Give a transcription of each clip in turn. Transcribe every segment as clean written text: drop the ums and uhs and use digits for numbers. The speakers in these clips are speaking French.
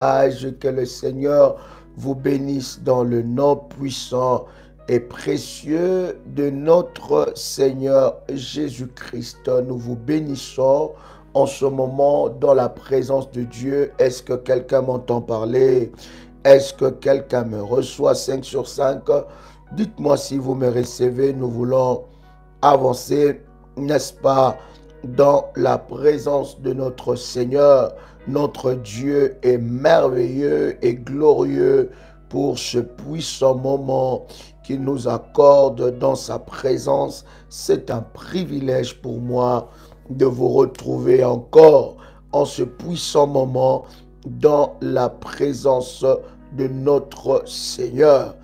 Que le Seigneur vous bénisse dans le nom puissant et précieux de notre Seigneur Jésus-Christ. Nous vous bénissons en ce moment dans la présence de Dieu. Est-ce que quelqu'un m'entend parler? Est-ce que quelqu'un me reçoit 5 sur 5? Dites-moi si vous me recevez. Nous voulons avancer, n'est-ce pas, dans la présence de notre Seigneur. Notre Dieu est merveilleux et glorieux pour ce puissant moment qu'il nous accorde dans sa présence. C'est un privilège pour moi de vous retrouver encore en ce puissant moment dans la présence de notre Seigneur.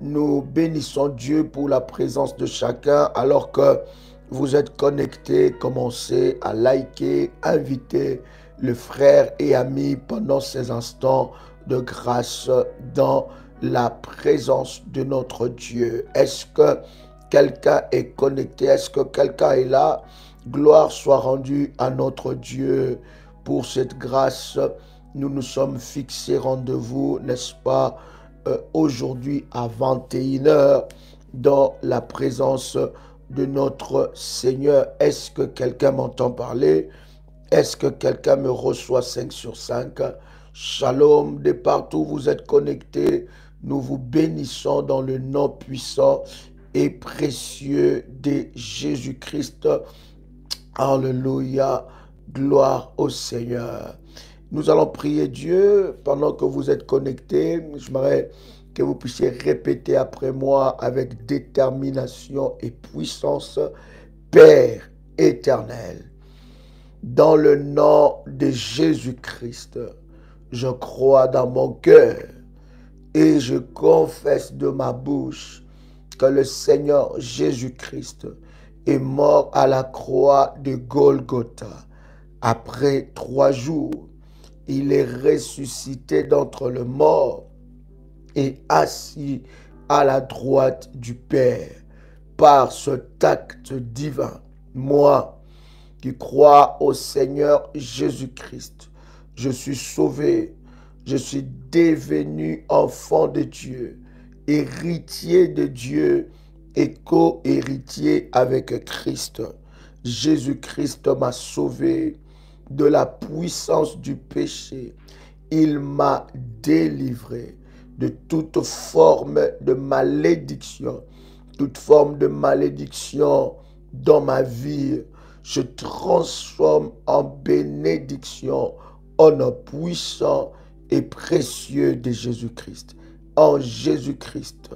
Nous bénissons Dieu pour la présence de chacun alors que vous êtes connectés. Commencez à liker, inviter le frère et ami pendant ces instants de grâce dans la présence de notre Dieu. Est-ce que quelqu'un est connecté? Est-ce que quelqu'un est là? Gloire soit rendue à notre Dieu pour cette grâce. Nous nous sommes fixés rendez-vous, n'est-ce pas, aujourd'hui à 21h dans la présence de notre Seigneur. Est-ce que quelqu'un m'entend parler? Est-ce que quelqu'un me reçoit 5 sur 5? Shalom, de partout où vous êtes connectés, nous vous bénissons dans le nom puissant et précieux de Jésus-Christ. Alléluia, gloire au Seigneur. Nous allons prier Dieu pendant que vous êtes connectés. J'aimerais que vous puissiez répéter après moi avec détermination et puissance. Père éternel, dans le nom de Jésus-Christ, je crois dans mon cœur et je confesse de ma bouche que le Seigneur Jésus-Christ est mort à la croix de Golgotha. Après 3 jours, il est ressuscité d'entre les morts et assis à la droite du Père. Par cet acte divin, moi, qui crois au Seigneur Jésus-Christ, je suis sauvé, je suis devenu enfant de Dieu, héritier de Dieu et co-héritier avec Christ. Jésus-Christ m'a sauvé de la puissance du péché. Il m'a délivré de toute forme de malédiction. Toute forme de malédiction dans ma vie, je transforme en bénédiction au nom puissant et précieux de Jésus-Christ. En Jésus-Christ,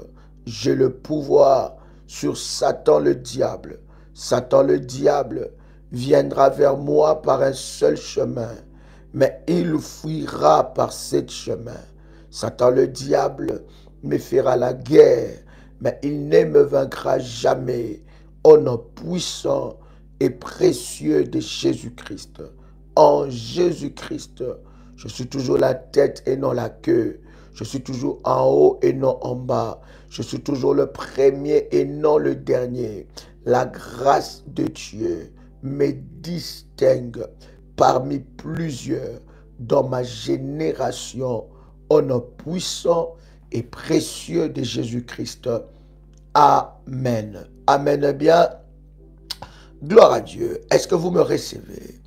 j'ai le pouvoir sur Satan le diable. Satan le diable viendra vers moi par un seul chemin, mais il fuira par 7 chemins. Satan le diable me fera la guerre, mais il ne me vaincra jamais. Au nom puissant et précieux de Jésus-Christ. En Jésus-Christ, je suis toujours la tête et non la queue. Je suis toujours en haut et non en bas. Je suis toujours le premier et non le dernier. La grâce de Dieu me distingue parmi plusieurs dans ma génération. Au nom puissant et précieux de Jésus-Christ. Amen. Amen. Eh bien, gloire à Dieu. Est-ce que vous me recevez?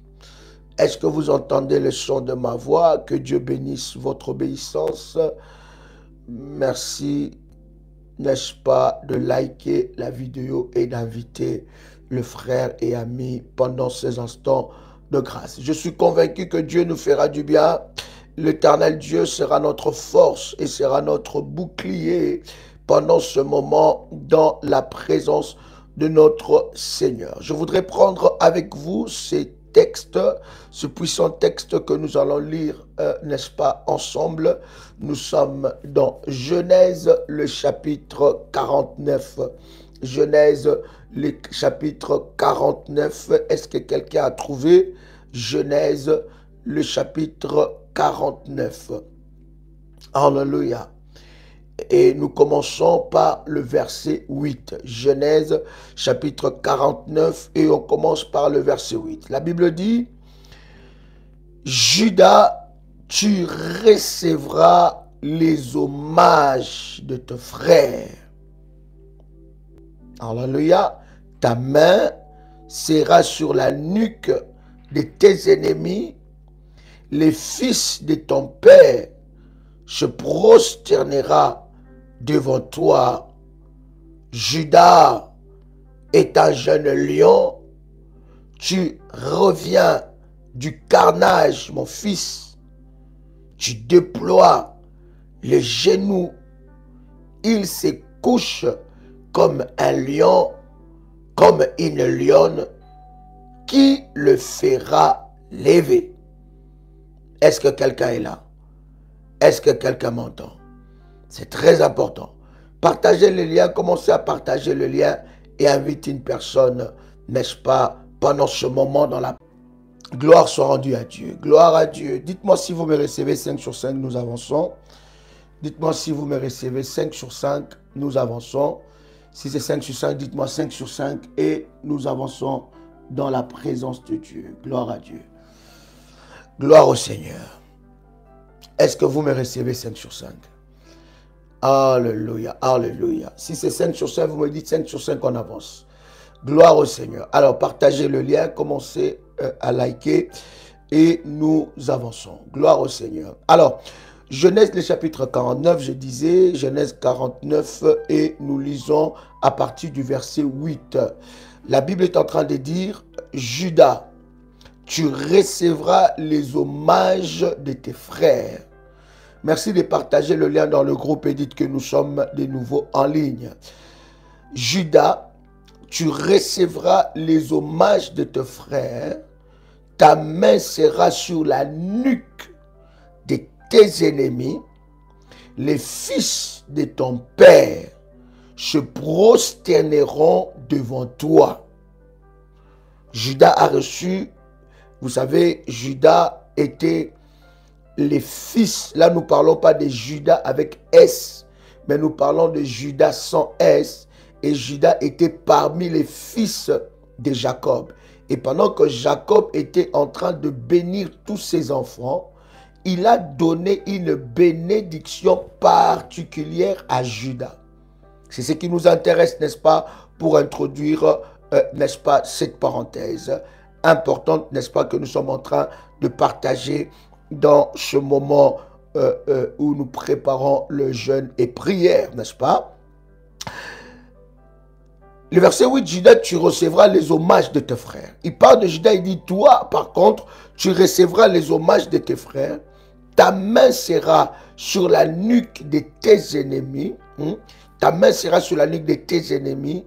Est-ce que vous entendez le son de ma voix? Que Dieu bénisse votre obéissance. Merci, n'est-ce pas, de liker la vidéo et d'inviter le frère et ami pendant ces instants de grâce. Je suis convaincu que Dieu nous fera du bien. L'Éternel Dieu sera notre force et sera notre bouclier pendant ce moment dans la présence de notre Seigneur. Je voudrais prendre avec vous ces textes, ce puissant texte que nous allons lire, n'est-ce pas, ensemble. Nous sommes dans Genèse, le chapitre 49. Genèse, le chapitre 49. Est-ce que quelqu'un a trouvé Genèse, le chapitre 49? Alléluia. Et nous commençons par le verset 8. Genèse, chapitre 49, et on commence par le verset 8. La Bible dit, Judas tu recevras les hommages de tes frères. Alléluia. Ta main sera sur la nuque de tes ennemis. Les fils de ton père se prosternera devant toi. Judas est un jeune lion. Tu reviens du carnage, mon fils. Tu déploies les genoux. Il se couche comme un lion, comme une lionne. Qui le fera lever? Est-ce que quelqu'un est là? Est-ce que quelqu'un m'entend? C'est très important. Partagez le lien, commencez à partager le lien et invitez une personne, n'est-ce pas, pendant ce moment dans la... Gloire soit rendue à Dieu. Gloire à Dieu. Dites-moi si vous me recevez 5 sur 5, nous avançons. Dites-moi si vous me recevez 5 sur 5, nous avançons. Si c'est 5 sur 5, dites-moi 5 sur 5 et nous avançons dans la présence de Dieu. Gloire à Dieu. Gloire au Seigneur. Est-ce que vous me recevez 5 sur 5? Alléluia, alléluia. Si c'est 5 sur 5, vous me dites 5 sur 5, on avance. Gloire au Seigneur. Alors, partagez le lien, commencez à liker et nous avançons. Gloire au Seigneur. Alors, Genèse, le chapitre 49, je disais, Genèse 49, et nous lisons à partir du verset 8. La Bible est en train de dire, Judas, tu recevras les hommages de tes frères. Merci de partager le lien dans le groupe et dites que nous sommes de nouveau en ligne. Judas, tu recevras les hommages de tes frères. Ta main sera sur la nuque de tes ennemis. Les fils de ton père se prosterneront devant toi. Judas a reçu, vous savez, Judas était les fils. Là, nous ne parlons pas de Judas avec S, mais nous parlons de Judas sans S. Et Judas était parmi les fils de Jacob. Et pendant que Jacob était en train de bénir tous ses enfants, il a donné une bénédiction particulière à Judas. C'est ce qui nous intéresse, n'est-ce pas, pour introduire, n'est-ce pas, cette parenthèse importante, n'est-ce pas, que nous sommes en train de partager dans ce moment où nous préparons le jeûne et prière, n'est-ce pas? Le verset 8, Judas, tu recevras les hommages de tes frères. Il parle de Judas, il dit, toi, par contre, tu recevras les hommages de tes frères. Ta main sera sur la nuque de tes ennemis. Ta main sera sur la nuque de tes ennemis.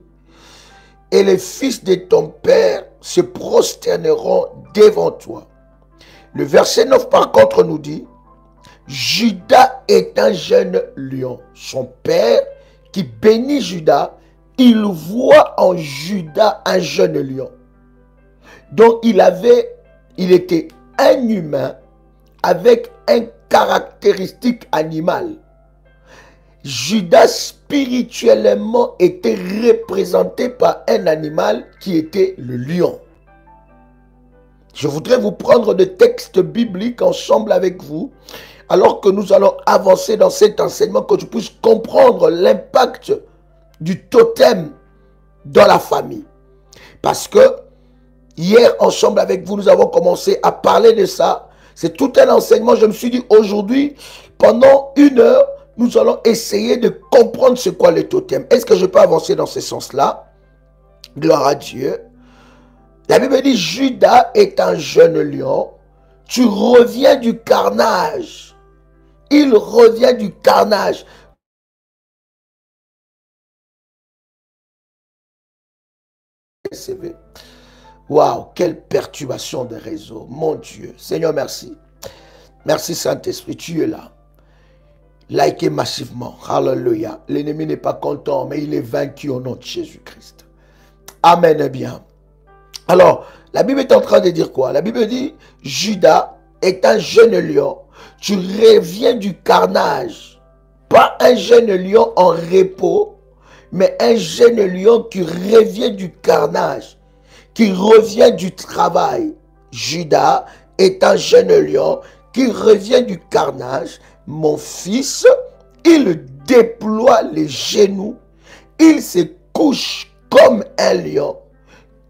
Et les fils de ton père se prosterneront devant toi. Le verset 9, par contre, nous dit, Judas est un jeune lion. Son père, qui bénit Judas, il voit en Judas un jeune lion. Donc, il était un humain avec un caractéristique animal. Judas spirituellement était représenté par un animal qui était le lion. Je voudrais vous prendre des textes bibliques ensemble avec vous, alors que nous allons avancer dans cet enseignement, que tu puisses comprendre l'impact du totem dans la famille. Parce que hier, ensemble avec vous, nous avons commencé à parler de ça. C'est tout un enseignement. Je me suis dit, aujourd'hui, pendant 1 heure, nous allons essayer de comprendre ce qu'est le totem. Est-ce que je peux avancer dans ce sens-là? Gloire à Dieu. La Bible dit, Judas est un jeune lion. Tu reviens du carnage. Il revient du carnage. Waouh, quelle perturbation de réseau. Mon Dieu. Seigneur, merci. Merci Saint-Esprit, tu es là. Likez massivement. Alléluia. L'ennemi n'est pas content, mais il est vaincu au nom de Jésus-Christ. Amen. Bien. Alors, la Bible est en train de dire quoi? La Bible dit, Judas est un jeune lion. Tu reviens du carnage. Pas un jeune lion en repos, mais un jeune lion qui revient du carnage, qui revient du travail. Judas est un jeune lion qui revient du carnage, mon fils, il déploie les genoux, il se couche comme un lion,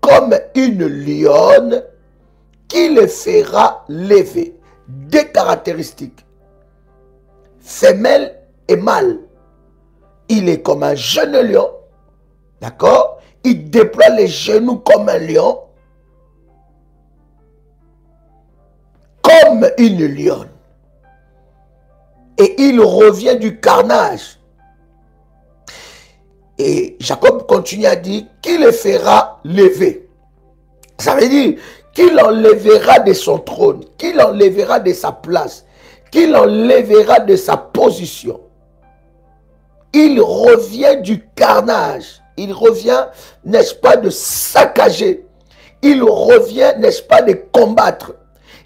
comme une lionne, qui le fera lever. Deux caractéristiques, femelle et mâle. Il est comme un jeune lion, d'accord? Il déploie les genoux comme un lion, comme une lionne. Et il revient du carnage. Et Jacob continue à dire qu'il le fera lever. Ça veut dire qu'il enlèvera de son trône, qu'il enlèvera de sa place, qu'il enlèvera de sa position. Il revient du carnage. Il revient, n'est-ce pas, de saccager. Il revient, n'est-ce pas, de combattre.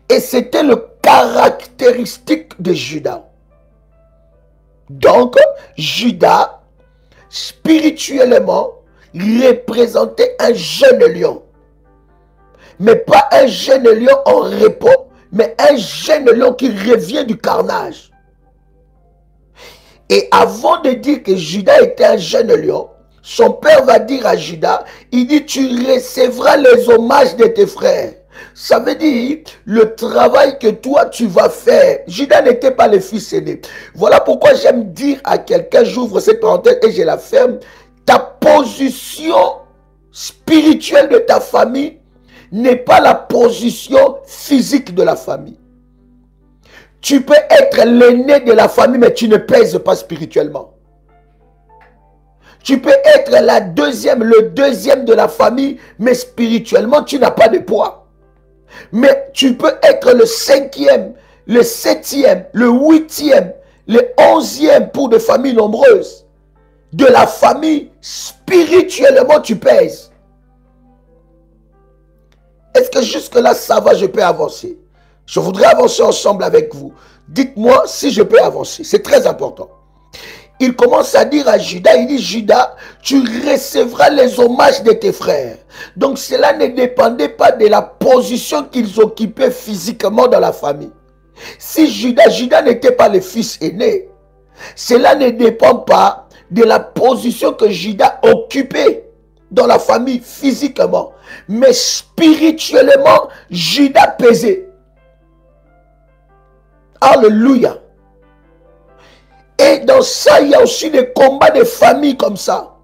Et c'était le caractéristique de Judas. Donc, Judas, spirituellement, représentait un jeune lion. Mais pas un jeune lion en repos, mais un jeune lion qui revient du carnage. Et avant de dire que Judas était un jeune lion, son père va dire à Judas, il dit, tu recevras les hommages de tes frères. Ça veut dire, le travail que toi tu vas faire, Judas n'était pas le fils aîné. Voilà pourquoi j'aime dire à quelqu'un, j'ouvre cette parenthèse et je la ferme, ta position spirituelle de ta famille n'est pas la position physique de la famille. Tu peux être l'aîné de la famille, mais tu ne pèses pas spirituellement. Tu peux être le deuxième de la famille, mais spirituellement, tu n'as pas de poids. Mais tu peux être le 5e, le 7e, le 8e, le 11e pour des familles nombreuses. De la famille, spirituellement, tu pèses. Est-ce que jusque-là, ça va, je peux avancer? Je voudrais avancer ensemble avec vous. Dites-moi si je peux avancer. C'est très important. Il commence à dire à Judas, il dit, Judas, tu recevras les hommages de tes frères. Donc cela ne dépendait pas de la position qu'ils occupaient physiquement dans la famille. Si Judas n'était pas le fils aîné, cela ne dépend pas de la position que Judas occupait dans la famille physiquement. Mais spirituellement, Judas pesait. Alléluia. Et dans ça, il y a aussi des combats de famille comme ça,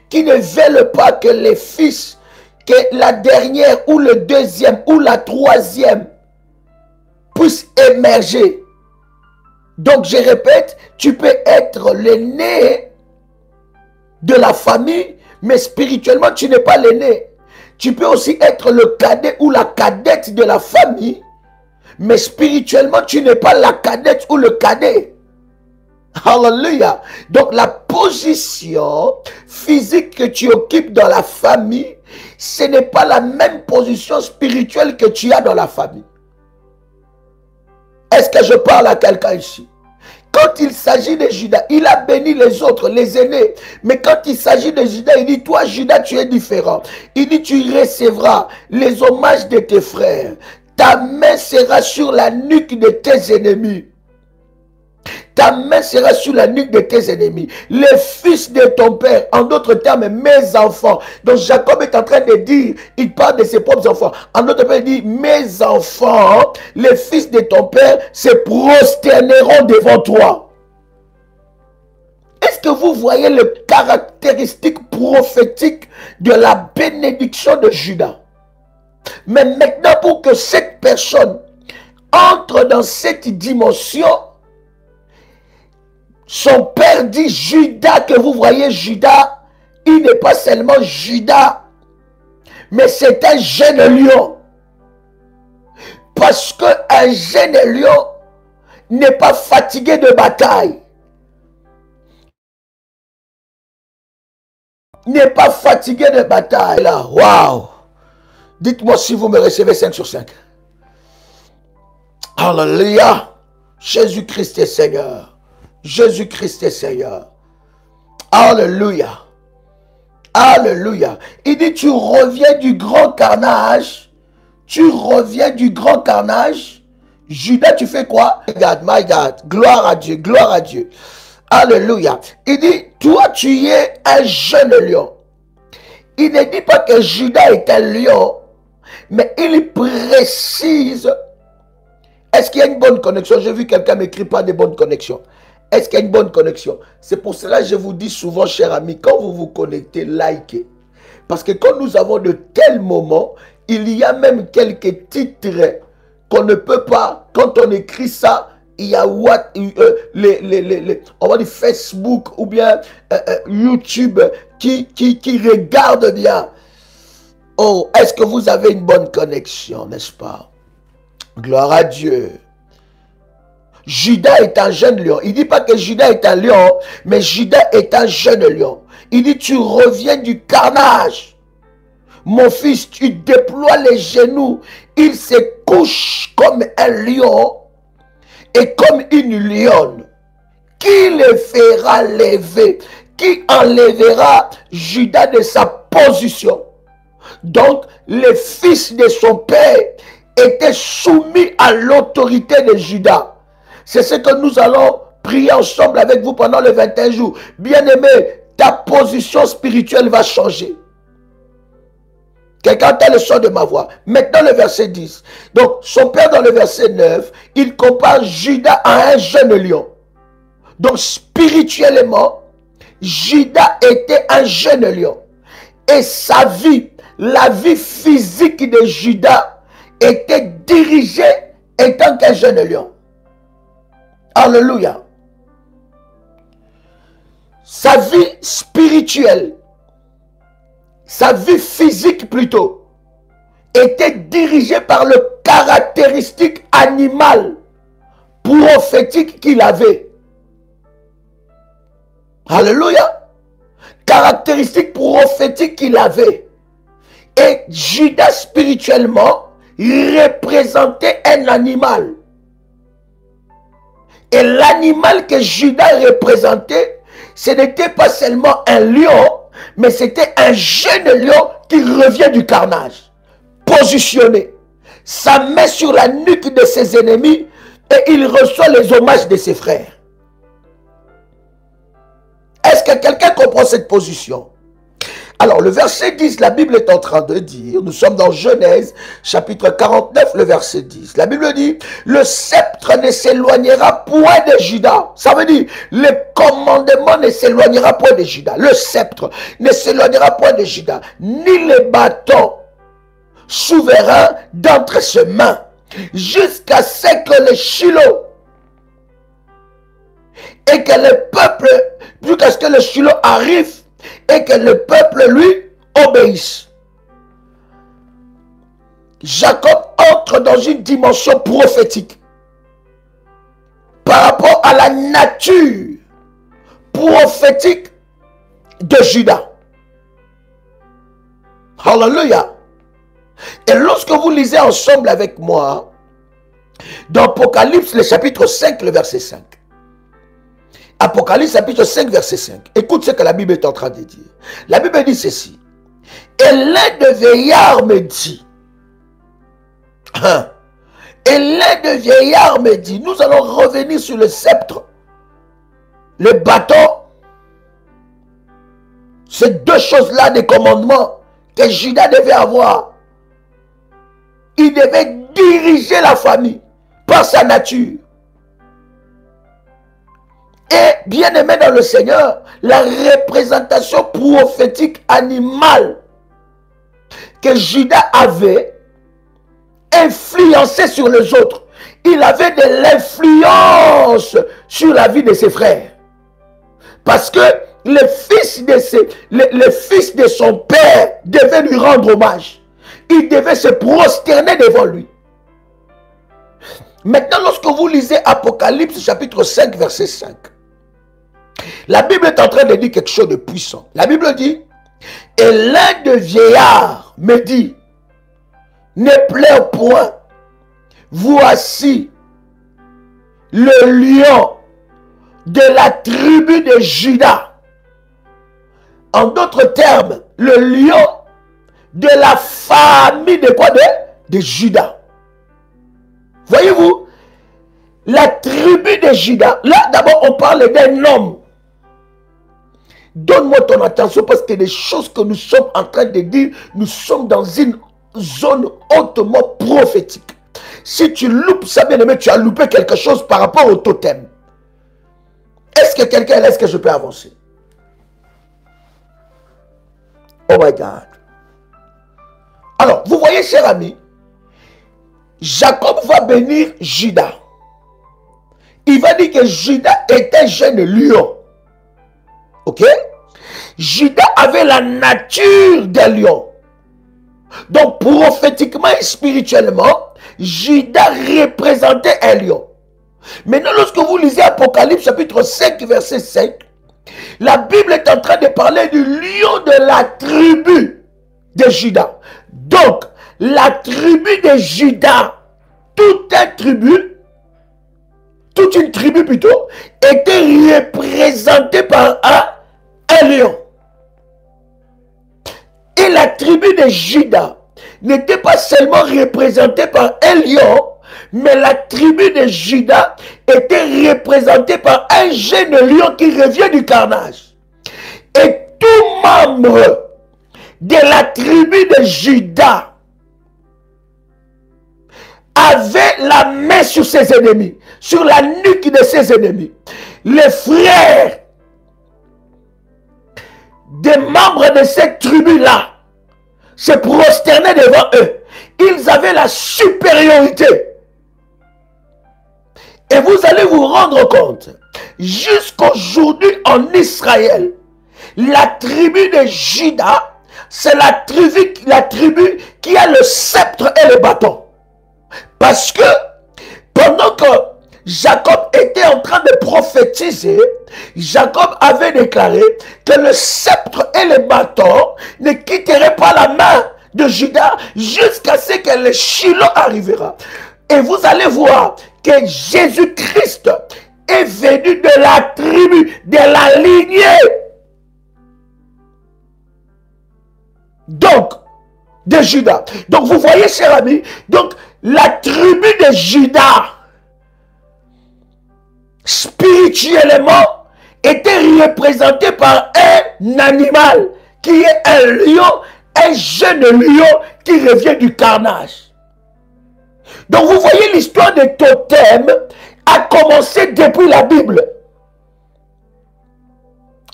qui ne veulent pas que les fils, que la dernière ou le deuxième ou la troisième puissent émerger. Donc je répète, tu peux être l'aîné de la famille, mais spirituellement tu n'es pas l'aîné. Tu peux aussi être le cadet ou la cadette de la famille, mais spirituellement tu n'es pas la cadette ou le cadet. Alléluia. Donc la position physique que tu occupes dans la famille, ce n'est pas la même position spirituelle que tu as dans la famille. Est-ce que je parle à quelqu'un ici? Quand il s'agit de Judas, il a béni les autres, les aînés. Mais quand il s'agit de Judas, il dit, toi Judas, tu es différent. Il dit, tu recevras les hommages de tes frères. Ta main sera sur la nuque de tes ennemis. Ta main sera sur la nuque de tes ennemis. Les fils de ton père, en d'autres termes, mes enfants. Donc Jacob est en train de dire, il parle de ses propres enfants. En d'autres termes, il dit, mes enfants, les fils de ton père se prosterneront devant toi. Est-ce que vous voyez les caractéristiques prophétiques de la bénédiction de Judas? Mais maintenant, pour que cette personne entre dans cette dimension, son père dit Judas, que vous voyez Judas, il n'est pas seulement Judas, mais c'est un jeune lion. Parce qu'un jeune lion n'est pas fatigué de bataille. N'est pas fatigué de bataille. Là, waouh! Dites-moi si vous me recevez 5 sur 5. Alléluia! Jésus-Christ est Seigneur. Jésus-Christ est Seigneur. Alléluia. Alléluia. Il dit, tu reviens du grand carnage. Tu reviens du grand carnage. Judas, tu fais quoi? My God, gloire à Dieu, gloire à Dieu. Alléluia. Il dit, toi, tu es un jeune lion. Il ne dit pas que Judas est un lion, mais il précise. Est-ce qu'il y a une bonne connexion? J'ai vu quelqu'un m'écrire pas de bonnes connexions. Est-ce qu'il y a une bonne connexion? C'est pour cela que je vous dis souvent, chers amis, quand vous vous connectez, likez. Parce que quand nous avons de tels moments, il y a même quelques titres qu'on ne peut pas, quand on écrit ça, il y a on va dire Facebook ou bien YouTube qui regarde bien. Oh, est-ce que vous avez une bonne connexion, n'est-ce pas? Gloire à Dieu. Judas est un jeune lion. Il ne dit pas que Judas est un lion, mais Judas est un jeune lion. Il dit, tu reviens du carnage. Mon fils, tu déploies les genoux. Il se couche comme un lion et comme une lionne. Qui le fera lever? Qui enlèvera Judas de sa position? Donc, le fils de son père était soumis à l'autorité de Judas. C'est ce que nous allons prier ensemble avec vous pendant les 21 jours. Bien-aimé, ta position spirituelle va changer. Quelqu'un entend le son de ma voix. Maintenant le verset 10. Donc son père dans le verset 9, il compare Judas à un jeune lion. Donc spirituellement, Judas était un jeune lion. Et sa vie, la vie physique de Judas était dirigée en tant qu'un jeune lion. Alléluia. Sa vie spirituelle, sa vie physique plutôt, était dirigée par le caractéristique animal prophétique qu'il avait. Alléluia. Caractéristique prophétique qu'il avait. Et Judas spirituellement représentait un animal. Et l'animal que Judas représentait, ce n'était pas seulement un lion, mais c'était un jeune lion qui revient du carnage, positionné, sa main sur la nuque de ses ennemis, et il reçoit les hommages de ses frères. Est-ce que quelqu'un comprend cette position? Alors, le verset 10, la Bible est en train de dire, nous sommes dans Genèse, chapitre 49, le verset 10. La Bible dit, le sceptre ne s'éloignera point de Judas. Ça veut dire, le commandement ne s'éloignera point de Judas. Le sceptre ne s'éloignera point de Judas, ni le bâton souverain d'entre ses mains, jusqu'à ce que le Shiloh, et que le peuple, jusqu'à ce que le Shiloh arrive, et que le peuple lui obéisse. Jacob entre dans une dimension prophétique par rapport à la nature prophétique de Judas. Alléluia. Et lorsque vous lisez ensemble avec moi dans Apocalypse, le chapitre 5, le verset 5. Apocalypse chapitre 5 verset 5. Écoute ce que la Bible est en train de dire. La Bible dit ceci. Et l'un de vieillards me dit. Et l'un de vieillards me dit. Nous allons revenir sur le sceptre. Le bâton. Ces deux choses-là des commandements que Judas devait avoir. Il devait diriger la famille par sa nature. Et bien aimé dans le Seigneur, la représentation prophétique animale que Judas avait influencé sur les autres. Il avait de l'influence sur la vie de ses frères. Parce que le fils de son père devait lui rendre hommage. Il devait se prosterner devant lui. Maintenant, lorsque vous lisez Apocalypse chapitre 5 verset 5, la Bible est en train de dire quelque chose de puissant. La Bible dit, et l'un de vieillards me dit, ne pleure point, voici le lion de la tribu de Judas. En d'autres termes, le lion de la famille de quoi? De Judas. Voyez-vous, la tribu de Juda, là d'abord on parle d'un homme. Donne-moi ton attention parce que les choses que nous sommes en train de dire, nous sommes dans une zone hautement prophétique. Si tu loupes ça, bien aimé, tu as loupé quelque chose par rapport au totem. Est-ce que quelqu'un laisse que je peux avancer? Oh my God. Alors, vous voyez, cher ami, Jacob va bénir Juda. Il va dire que Juda est un jeune lion. Ok? Juda avait la nature d'un lion. Donc, prophétiquement et spirituellement, Juda représentait un lion. Maintenant, lorsque vous lisez Apocalypse chapitre 5, verset 5, la Bible est en train de parler du lion de la tribu de Juda. Donc, la tribu de Juda, toute une tribu plutôt, était représentée par un lion. Et la tribu de Juda n'était pas seulement représentée par un lion, mais la tribu de Juda était représentée par un jeune lion qui revient du carnage. Et tout membre de la tribu de Juda avait la main sur ses ennemis, sur la nuque de ses ennemis. Les frères des membres de cette tribu-là se prosternaient devant eux. Ils avaient la supériorité. Et vous allez vous rendre compte, jusqu'aujourd'hui en Israël, la tribu de Juda, c'est la tribu qui a le sceptre et le bâton. Parce que pendant que Jacob était en train de prophétiser, Jacob avait déclaré que le sceptre et le bâton ne quitteraient pas la main de Juda jusqu'à ce que le Shiloh arrivera. Et vous allez voir que Jésus-Christ est venu de la tribu, de la lignée. Donc, de Juda. Donc, vous voyez, chers amis, donc, la tribu de Juda, spirituellement, était représentée par un animal qui est un lion, un jeune lion qui revient du carnage. Donc vous voyez, l'histoire des totems a commencé depuis la Bible.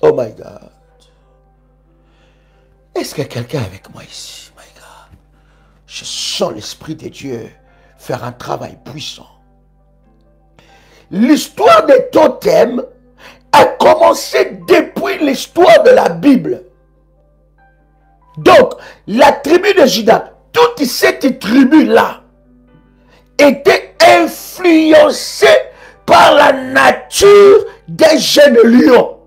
Oh my God. Est-ce que quelqu'un est avec moi ici? My God. Je sens l'Esprit de Dieu faire un travail puissant. L'histoire des totems a commencé depuis l'histoire de la Bible. Donc, la tribu de Juda, toute cette tribu-là, était influencée par la nature des jeunes lions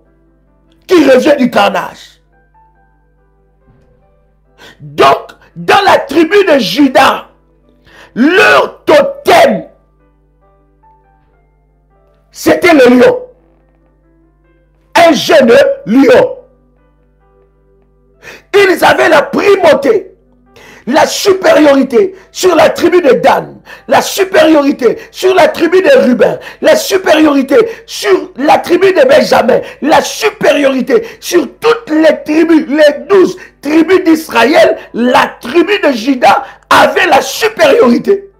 qui revient du carnage. Donc, dans la tribu de Juda, leur totem, c'était le lion. Un jeune lion. Ils avaient la primauté, la supériorité sur la tribu de Dan, la supériorité sur la tribu de Ruben, la supériorité sur la tribu de Benjamin, la supériorité sur toutes les tribus, les 12 tribus d'Israël. La tribu de Juda avait la supériorité.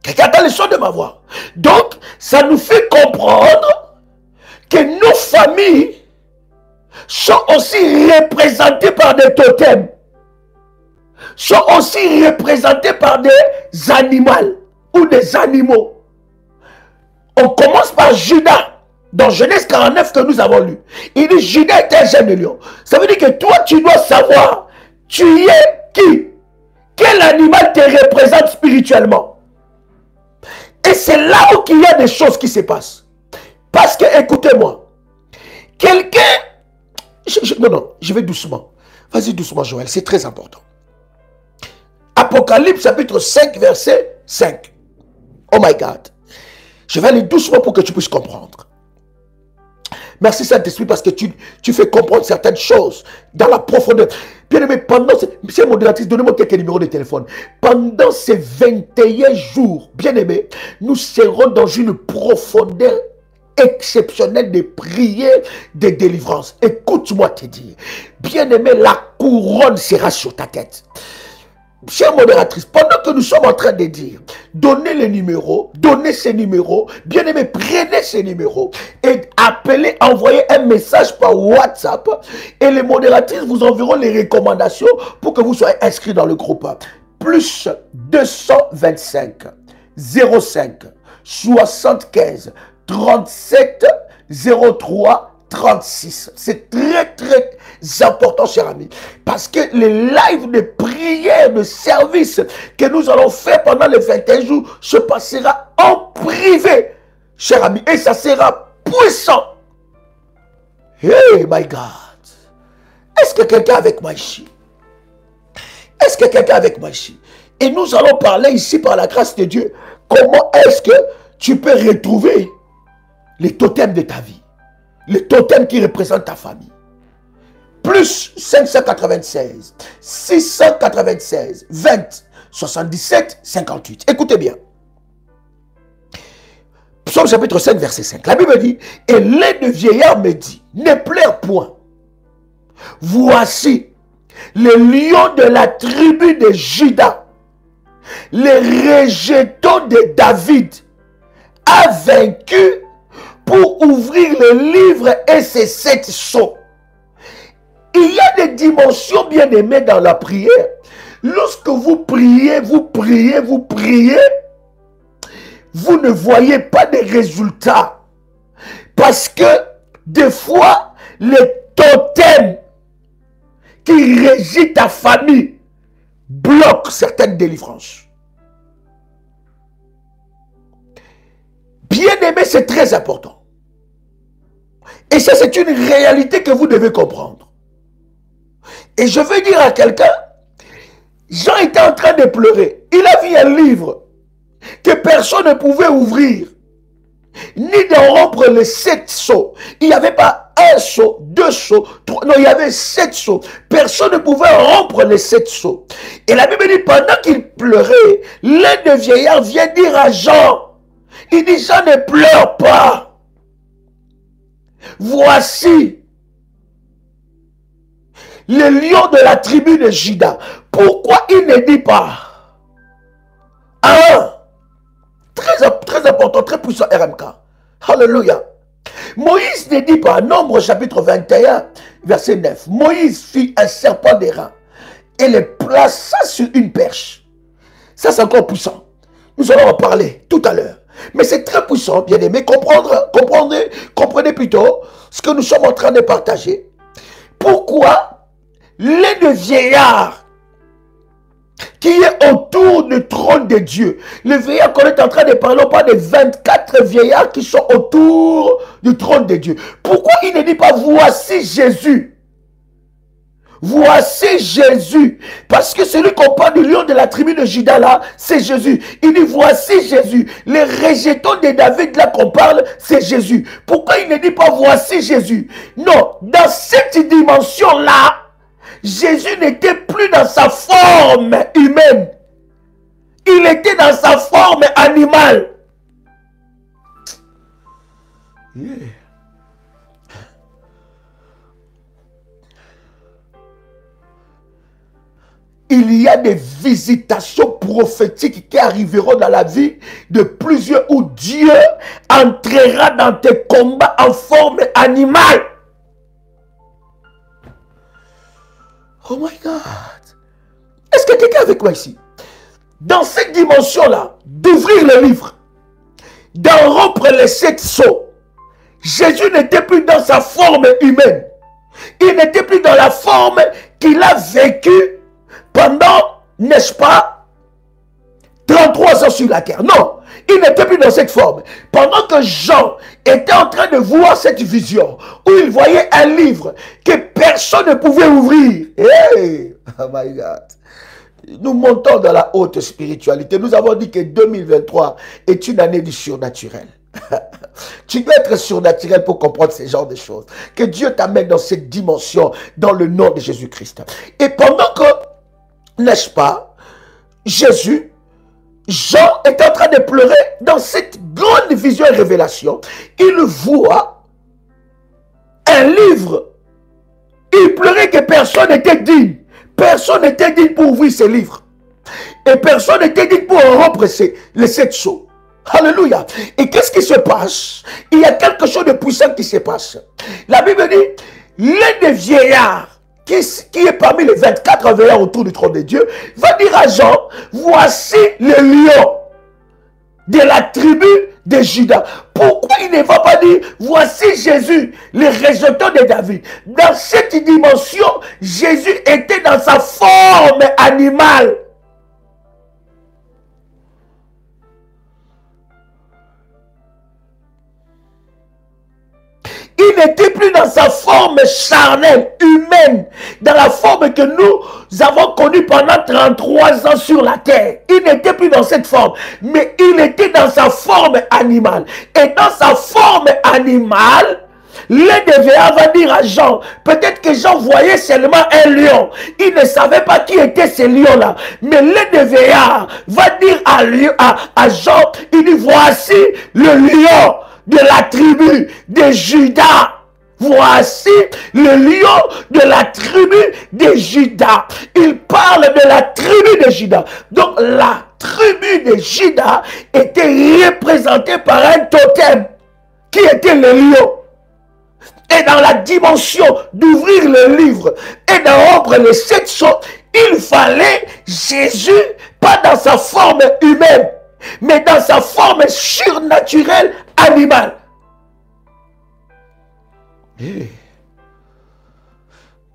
Quelqu'un entend le son de ma voix. Donc, ça nous fait comprendre que nos familles sont aussi représentées par des totems, sont aussi représentées par des animaux ou des animaux. On commence par Juda, dans Genèse 49 que nous avons lu. Il dit Juda est un jeune lion. Ça veut dire que toi, tu dois savoir, tu es qui? Quel animal te représente spirituellement? Et c'est là où il y a des choses qui se passent. Parce que, écoutez-moi, quelqu'un... Non, je vais doucement. Vas-y doucement, Joël, c'est très important. Apocalypse chapitre 5, verset 5. Oh my God. Je vais aller doucement pour que tu puisses comprendre. Merci Saint-Esprit parce que tu fais comprendre certaines choses dans la profondeur. Bien-aimé, pendant Monsieur modératrice, donnez-moi quelques numéros de téléphone. Pendant ces 21 jours, bien-aimé, nous serons dans une profondeur exceptionnelle de prières, de délivrance. Écoute-moi te dire, bien-aimé, la couronne sera sur ta tête. Chère modératrice, pendant que nous sommes en train de dire, donnez les numéros, donnez ces numéros, bien aimé, prenez ces numéros et appelez, envoyez un message par WhatsApp et les modératrices vous enverront les recommandations pour que vous soyez inscrits dans le groupe. Plus 225 05 75 37 03 36. C'est très important, cher ami, parce que les lives de prière, de service que nous allons faire pendant les 21 jours se passera en privé, cher ami, et ça sera puissant. Hey my God, est-ce que quelqu'un avec moi ici? Est-ce que quelqu'un avec moi ici? Et nous allons parler ici par la grâce de Dieu, comment est-ce que tu peux retrouver les totems de ta vie, les totems qui représentent ta famille. Plus 596 696 20 77 58. Écoutez bien. Psaume chapitre 5 verset 5. La Bible dit, et l'un des vieillards me dit, ne pleure point. Voici le lion de la tribu de Juda, le rejeton de David, a vaincu pour ouvrir le livre et ses 7 sceaux. Il y a des dimensions bien aimées dans la prière. Lorsque vous priez, vous ne voyez pas de résultats. Parce que des fois, les totems qui régissent ta famille bloquent certaines délivrances. Bien aimé, c'est très important. Et ça, c'est une réalité que vous devez comprendre. Et je veux dire à quelqu'un, Jean était en train de pleurer. Il a vu un livre que personne ne pouvait ouvrir, ni de rompre les 7 sceaux. Il n'y avait pas un sceau, 2 sceaux, 3, non, il y avait 7 sceaux. Personne ne pouvait rompre les 7 sceaux. Et la Bible dit, pendant qu'il pleurait, l'un des vieillards vient dire à Jean, il dit, Jean, ne pleure pas. Voici le lion de la tribu de Juda. Pourquoi il ne dit pas? Très important, très puissant RMK. Alléluia. Moïse ne dit pas, Nombre chapitre 21, verset 9. Moïse fit un serpent d'airain et le plaça sur une perche. Ça, c'est encore puissant. Nous allons en parler tout à l'heure. Mais c'est très puissant, bien aimé. Comprenez plutôt ce que nous sommes en train de partager. Pourquoi l'un des vieillards qui est autour du trône de Dieu, le vieillard qu'on est en train de parler, on parle de 24 vieillards qui sont autour du trône de Dieu. Pourquoi il ne dit pas voici Jésus? Voici Jésus. Parce que celui qu'on parle du lion de la tribu de Juda là, c'est Jésus. Il dit voici Jésus. Les rejetons de David là qu'on parle, c'est Jésus. Pourquoi il ne dit pas voici Jésus? Non, dans cette dimension là, Jésus n'était plus dans sa forme humaine. Il était dans sa forme animale. Yeah. Il y a des visitations prophétiques qui arriveront dans la vie de plusieurs où Dieu entrera dans tes combats en forme animale. Oh my God. Est-ce que quelqu'un est avec moi ici? Dans cette dimension-là, d'ouvrir le livre, d'en rompre les 7 sceaux, Jésus n'était plus dans sa forme humaine. Il n'était plus dans la forme qu'il a vécue pendant, n'est-ce pas, 33 ans sur la terre. Non, il n'était plus dans cette forme. Pendant que Jean était en train de voir cette vision, où il voyait un livre que personne ne pouvait ouvrir. Hey, oh my God. Nous montons dans la haute spiritualité. Nous avons dit que 2023 est une année du surnaturel. Tu dois être surnaturel pour comprendre ce genre de choses. Que Dieu t'amène dans cette dimension, dans le nom de Jésus-Christ. Et pendant que, n'est-ce pas, Jésus, Jean est en train de pleurer dans cette grande vision et révélation. Il voit un livre. Il pleurait que personne n'était digne. Personne n'était digne pour ouvrir ce livre. Et personne n'était digne pour rompre les 7 sceaux. Alléluia. Et qu'est-ce qui se passe? Il y a quelque chose de puissant qui se passe. La Bible dit, l'un des vieillards qui est parmi les 24 veillards autour du trône de Dieu, va dire à Jean, voici le lion de la tribu de Judas. Pourquoi il ne va pas dire, voici Jésus, le rejeton de David? Dans cette dimension, Jésus était dans sa forme animale. Il n'était plus dans sa forme charnelle, humaine, dans la forme que nous avons connue pendant 33 ans sur la terre. Il n'était plus dans cette forme, mais il était dans sa forme animale. Et dans sa forme animale, l'un des veillards va dire à Jean, peut-être que Jean voyait seulement un lion. Il ne savait pas qui était ce lion-là. Mais l'un des veillards va dire à Jean, il dit, voici le lion de la tribu de Judas. Voici le lion de la tribu de Judas. Il parle de la tribu de Judas. Donc la tribu de Judas était représentée par un totem qui était le lion. Et dans la dimension d'ouvrir le livre et de rompre les 7 sceaux, il fallait Jésus, pas dans sa forme humaine, mais dans sa forme surnaturelle animale. Hey.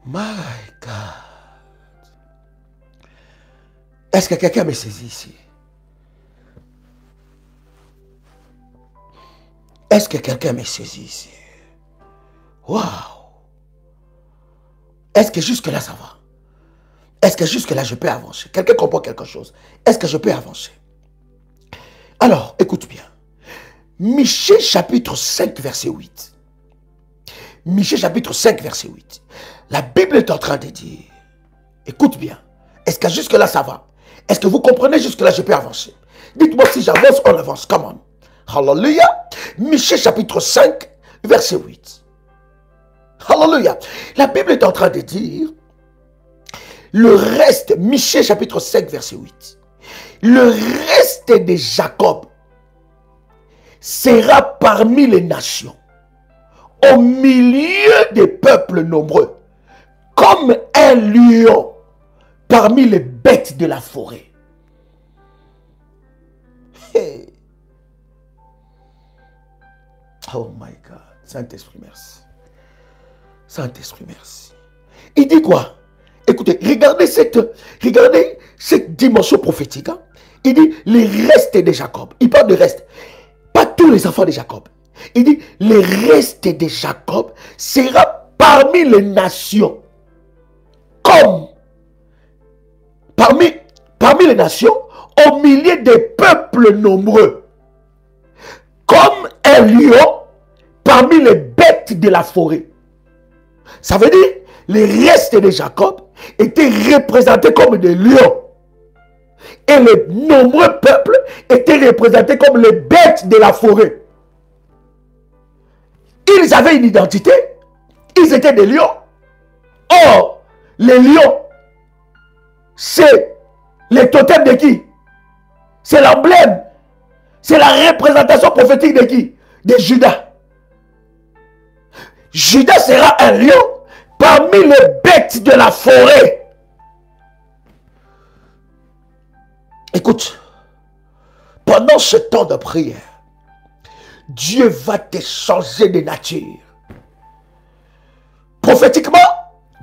My God. Est-ce que quelqu'un me saisit ici? Est-ce que quelqu'un me saisit ici? Waouh! Est-ce que jusque-là ça va? Est-ce que jusque-là je peux avancer? Quelqu'un comprend quelque chose? Est-ce que je peux avancer? Alors, écoute bien. Michée chapitre 5, verset 8. Michée chapitre 5, verset 8. La Bible est en train de dire, écoute bien, est-ce que jusque-là ça va? Est-ce que vous comprenez jusque-là je peux avancer? Dites-moi si j'avance, on avance. Come on. Hallelujah. Michée chapitre 5, verset 8. Hallelujah. La Bible est en train de dire, le reste, Michée chapitre 5, verset 8. Le reste de Jacob sera parmi les nations, au milieu des peuples nombreux, comme un lion parmi les bêtes de la forêt. Hey. Oh my God. Saint-Esprit, merci. Saint-Esprit, merci. Il dit quoi? Écoutez, regardez cette dimension prophétique. Hein? Il dit les restes de Jacob. Il parle de restes. Pas tous les enfants de Jacob. Il dit, les restes de Jacob sera parmi les nations. Comme parmi les nations, au milieu des peuples nombreux. Comme un lion parmi les bêtes de la forêt. Ça veut dire, les restes de Jacob étaient représentés comme des lions. Et les nombreux peuples étaient représentés comme les bêtes de la forêt. Ils avaient une identité. Ils étaient des lions. Or, les lions, c'est le totem de qui? C'est l'emblème. C'est la représentation prophétique de qui? De Judas. Judas sera un lion parmi les bêtes de la forêt. Écoute, pendant ce temps de prière, Dieu va te changer de nature. Prophétiquement,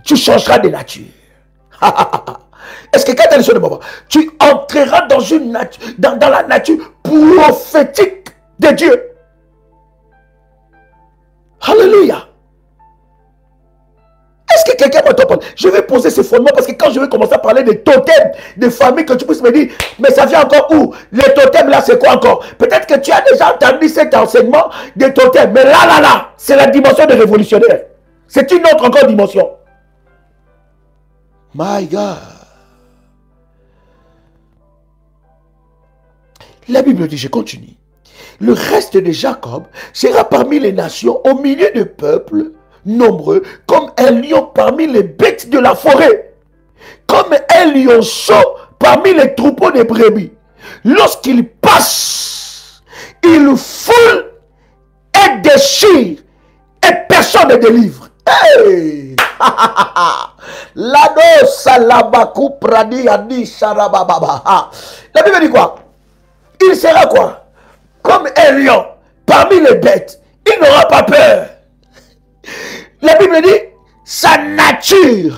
tu changeras de nature. Est-ce que quelqu'un est sur le moment? Tu entreras dans une nature, dans la nature prophétique de Dieu. Alléluia. Est-ce que quelqu'un m'entend parler. Je vais poser ce fondement parce que quand je vais commencer à parler des totems, des familles, que tu puisses me dire, mais ça vient encore où? Les totems là, c'est quoi encore? Peut-être que tu as déjà entendu cet enseignement des totems, mais là, c'est la dimension des révolutionnaires. C'est une autre encore dimension. My God. La Bible dit, je continue. Le reste de Jacob sera parmi les nations, au milieu de peuples nombreux, comme un lion parmi les bêtes de la forêt, comme un lionceau parmi les troupeaux de brebis. Lorsqu'il passe, il foule et déchire, et personne ne délivre. Hey! Lado salabaku pradi adi sarabababa. La Bible dit quoi? Il sera quoi? Comme un lion parmi les bêtes. Il n'aura pas peur. La Bible dit sa nature.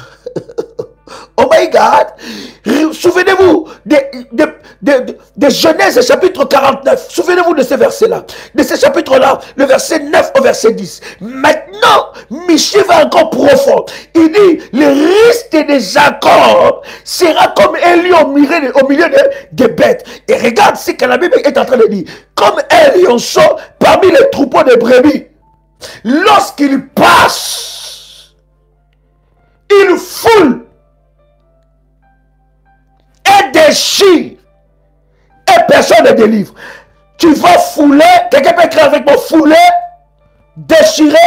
Oh my God. Souvenez-vous de Genèse chapitre 49. Souvenez-vous de ce verset-là. De ce chapitre-là, le verset 9 au verset 10. Maintenant, Michée va encore profond. Il dit, le reste de Jacob sera comme un lion au milieu des bêtes. Et regarde ce que la Bible est en train de dire. Comme un lionceau parmi les troupeaux de brebis. Lorsqu'il passe, il foule et déchire et personne ne délivre. Tu vas fouler, quelqu'un peut écrire avec moi, fouler, déchirer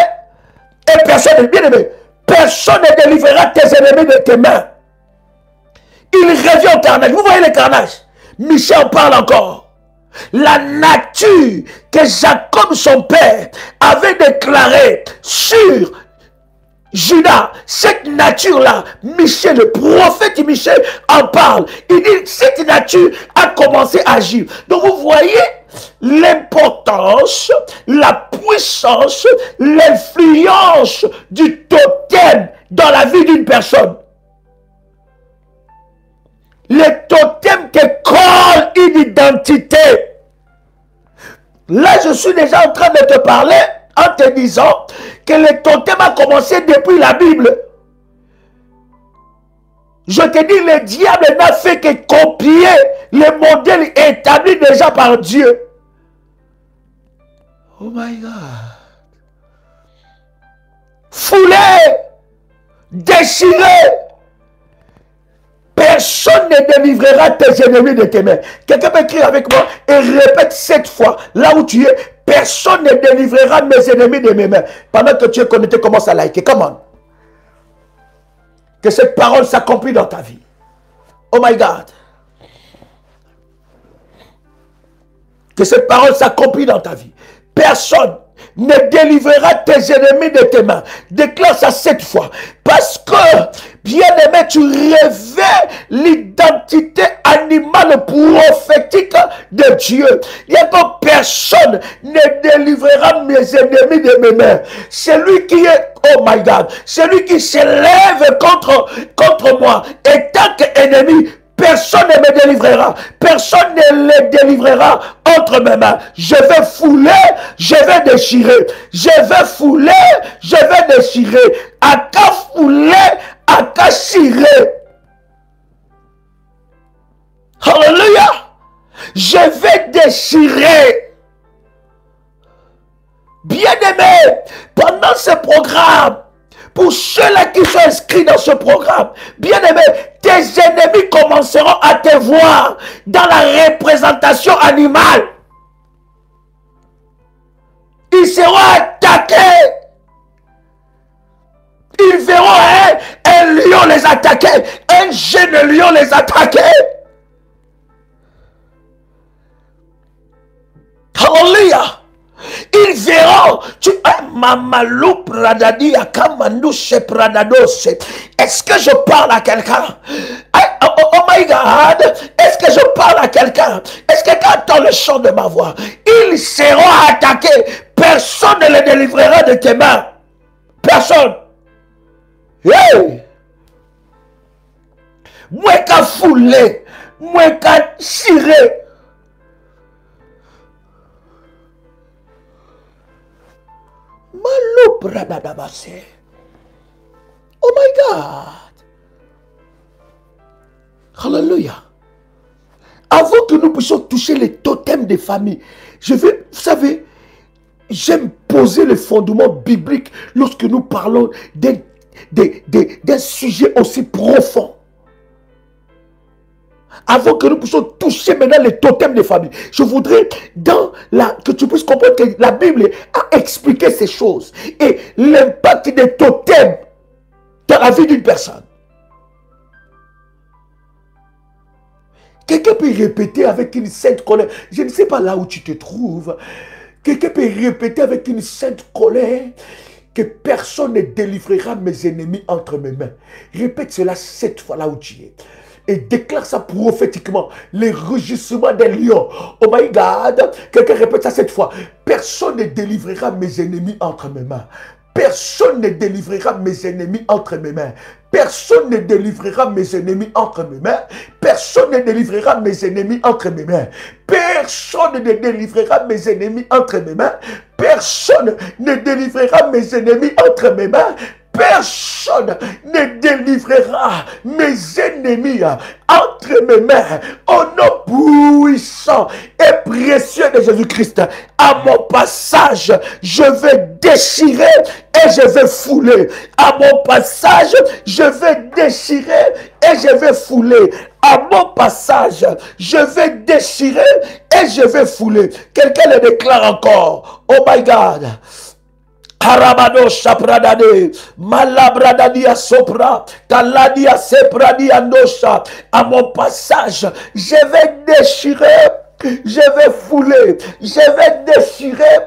et personne ne, bien aimé, personne ne délivrera tes ennemis de tes mains. Il revient au carnage. Vous voyez le carnage? Michel en parle encore. La nature que Jacob son père avait déclarée sur Judas, cette nature-là, Michée, le prophète Michée en parle. Il dit, cette nature a commencé à agir. Donc vous voyez l'importance, la puissance, l'influence du totem dans la vie d'une personne. Le totem te colle une identité. Là, je suis déjà en train de te parler en te disant que le totem a commencé depuis la Bible. Je te dis, le diable n'a fait que copier le modèle établi déjà par Dieu. Oh my God. Fouler, déchirer. Personne ne délivrera tes ennemis de tes mains. Quelqu'un peut écrire avec moi et répète 7 fois, là où tu es, personne ne délivrera mes ennemis de mes mains. Pendant que tu es connecté, commence à liker. Comment? Que cette parole s'accomplit dans ta vie. Oh my God. Que cette parole s'accomplit dans ta vie. Personne ne délivrera tes ennemis de tes mains. Déclare ça 7 fois. Parce que, bien-aimé, tu révèles l'identité animale prophétique de Dieu. Il n'y a que personne ne délivrera mes ennemis de mes mains. Celui qui est, oh my God, celui qui s'élève contre moi, et tant qu'ennemi, personne ne me délivrera. Personne ne les délivrera entre mes mains. Je vais fouler, je vais déchirer. Je vais fouler, je vais déchirer. À qu'à fouler, à qu'à chirer. Alléluia. Je vais déchirer. Bien-aimé, pendant ce programme, pour ceux-là qui sont inscrits dans ce programme, bien-aimé, tes ennemis commenceront à te voir dans la représentation animale. Ils seront attaqués. Ils verront un lion les attaquer, un jeune lion les attaquer. Alléluia. Ils verront. Mamalou pradadi akamandouche pradadose. Est-ce que je parle à quelqu'un? Oh my God. Est-ce que je parle à quelqu'un? Est-ce que quelqu'un entend le chant de ma voix? Ils seront attaqués. Personne ne les délivrera de tes mains. Personne. Hey! Moi qu'à fouler, moi qu'à tirer. Oh my God. Hallelujah. Avant que nous puissions toucher les totems des familles, vous savez, j'aime poser le fondement biblique lorsque nous parlons d'un sujet aussi profond. Avant que nous puissions toucher maintenant les totems des familles, je voudrais que tu puisses comprendre que la Bible a expliqué ces choses et l'impact des totems dans la vie d'une personne. Quelqu'un peut répéter avec une sainte colère. Je ne sais pas là où tu te trouves. Quelqu'un peut répéter avec une sainte colère que personne ne délivrera mes ennemis entre mes mains. Répète cela 7 fois là où tu es. Et déclare ça prophétiquement. Les rugissements des lions. Oh my God. Quelqu'un répète ça 7 fois. Personne ne délivrera mes ennemis entre mes mains. Personne ne délivrera mes ennemis entre mes mains. Personne ne délivrera mes ennemis entre mes mains. Personne ne délivrera mes ennemis entre mes mains. Personne ne délivrera mes ennemis entre mes mains. Personne ne délivrera mes ennemis entre mes mains. Personne ne délivrera mes ennemis entre mes mains. Au nom puissant et précieux de Jésus-Christ, à mon passage, je vais déchirer et je vais fouler. À mon passage, je vais déchirer et je vais fouler. À mon passage, je vais déchirer et je vais fouler. Quelqu'un le déclare encore. Oh my God. Harabado Shapradade, Malabradadia Sopra, Taladia Sepradia Nosha. À mon passage, je vais déchirer, je vais fouler, je vais déchirer,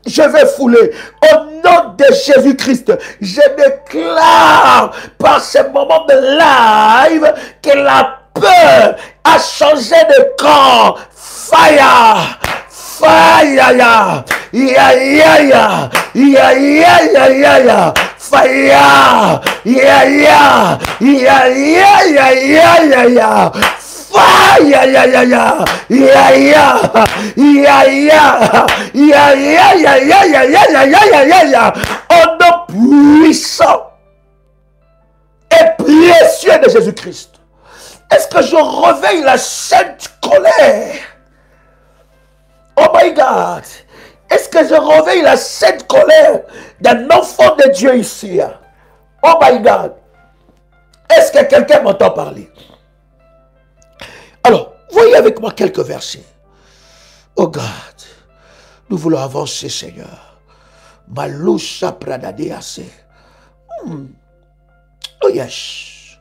je vais fouler. Au nom de Jésus-Christ, je déclare par ce moment de live que la peur a changé de camp. Fire! Fire, ya, ya, ya, ya, ya, ya, ya, ya, fire, ya, ya, ya, ya, ya, ya, ya, ya, fire, ya, ya, ya, ya, ya, ya, ya, ya, ya, ya, ya, ya, ya, ya, ya, ya, ya, au nom puissant et précieux de Jésus-Christ. Est-ce que je réveille la sainte colère? Oh my God! Est-ce que je réveille la sainte colère d'un enfant de Dieu ici? Oh my God! Est-ce que quelqu'un m'entend parler? Alors, voyez avec moi quelques versets. Oh God, nous voulons avancer, Seigneur. Malusha pradadease. Oh yes.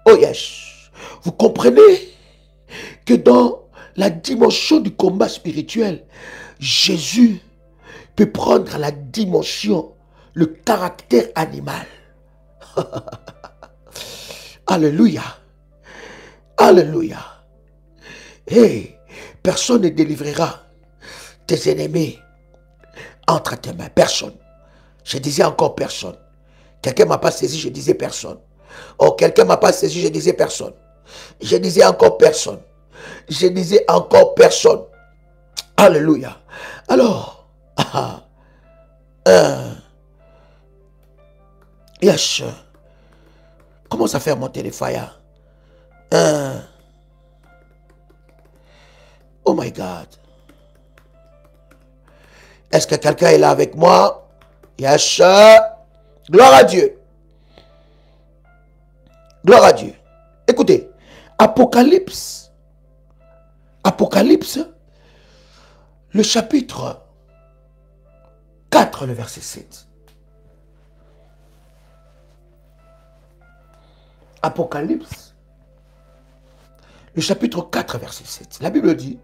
Oh yes. Vous comprenez que dans la dimension du combat spirituel, Jésus peut prendre la dimension, le caractère animal. Alléluia. Alléluia. Hey, personne ne délivrera tes ennemis entre tes mains. Personne. Je disais encore personne. Quelqu'un ne m'a pas saisi, je disais personne. Oh, quelqu'un ne m'a pas saisi, je disais personne. Je disais encore personne. Je disais encore personne. Alléluia. Alors, yes. Comment ça fait monter les fire? Oh my God. Est-ce que quelqu'un est là avec moi? Yes. Gloire à Dieu. Gloire à Dieu. Écoutez, Apocalypse, le chapitre 4, le verset 7. Apocalypse, le chapitre 4, verset 7. La Bible dit,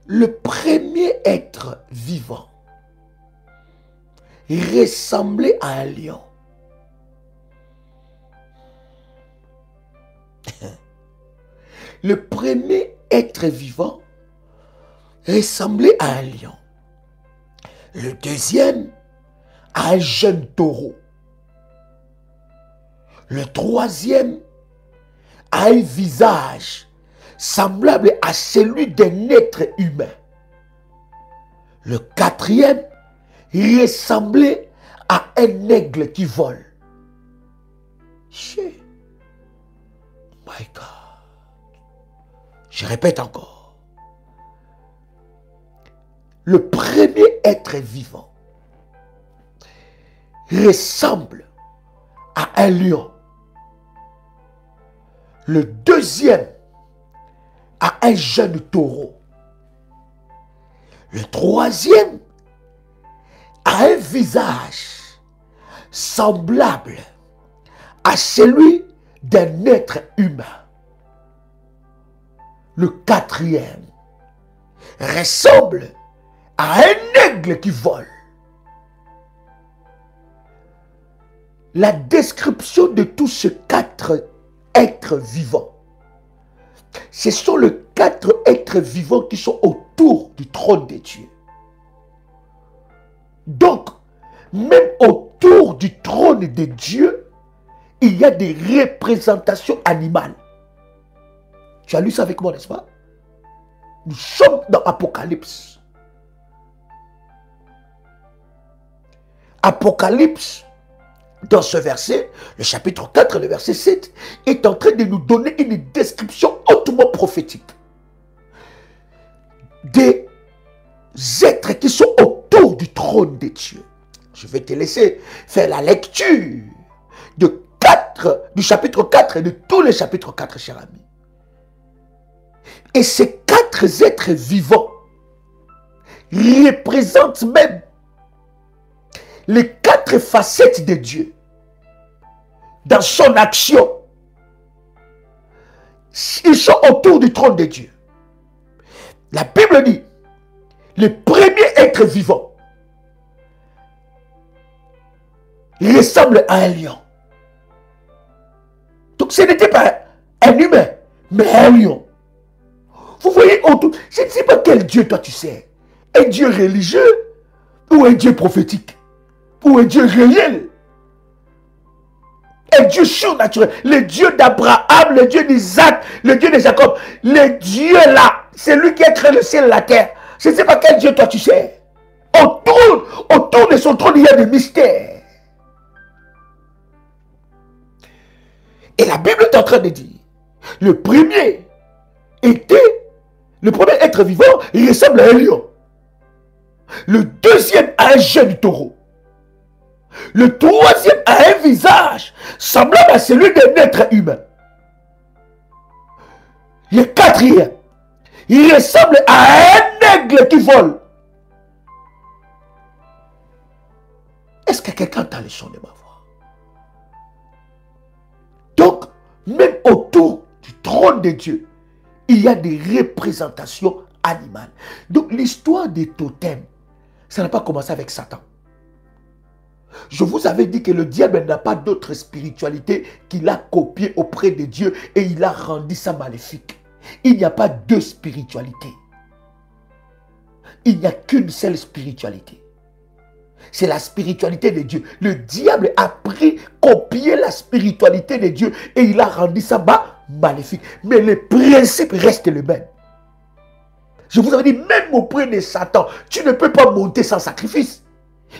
le premier être vivant ressemblait à un lion. Le premier être vivant ressemblait à un lion. Le deuxième à un jeune taureau. Le troisième a un visage semblable à celui d'un être humain. Le quatrième ressemblait à un aigle qui vole. Chier. My God. Je répète encore. Le premier être vivant ressemble à un lion. Le deuxième à un jeune taureau. Le troisième a un visage semblable à celui d'un être humain. Le quatrième ressemble à un aigle qui vole. La description de tous ces quatre êtres vivants, ce sont les quatre êtres vivants qui sont autour du trône de Dieu. Donc, même autour du trône de Dieu, il y a des représentations animales. Tu as lu ça avec moi, n'est-ce pas? Nous sommes dans Apocalypse. Apocalypse, dans ce verset, le chapitre 4, le verset 7, est en train de nous donner une description hautement prophétique des êtres qui sont autour du trône de Dieu. Je vais te laisser faire la lecture du chapitre 4 et de tous les chapitres 4, cher ami. Et ces quatre êtres vivants représentent même les quatre facettes de Dieu dans son action. Ils sont autour du trône de Dieu. La Bible dit, le premier être vivant ressemble à un lion. Donc ce n'était pas un humain, mais un lion. Vous voyez autour, je ne sais pas quel Dieu toi tu sais. Un Dieu religieux ou un Dieu prophétique ou un Dieu réel. Un Dieu surnaturel. Le Dieu d'Abraham, le Dieu d'Isaac, le Dieu de Jacob. Le Dieu là, c'est lui qui a créé le ciel et la terre. Je ne sais pas quel Dieu toi tu sais. Autour de son trône, il y a des mystères. Et la Bible est en train de dire, le premier être vivant, il ressemble à un lion. Le deuxième à un jeune taureau. Le troisième a un visage semblable à celui d'un être humain. Le quatrième, il ressemble à un aigle qui vole. Est-ce que quelqu'un entend le son de ma voix? Donc, même autour du trône de Dieu, il y a des représentations animales. Donc, l'histoire des totems, ça n'a pas commencé avec Satan. Je vous avais dit que le diable n'a pas d'autre spiritualité qu'il a copié auprès de Dieu et il a rendu ça maléfique. Il n'y a pas deux spiritualités. Il n'y a qu'une seule spiritualité. C'est la spiritualité de Dieu. Le diable a pris, copié la spiritualité de Dieu et il a rendu ça maléfique. Mais le principe reste le même. Je vous avais dit, même auprès de Satan, tu ne peux pas monter sans sacrifice.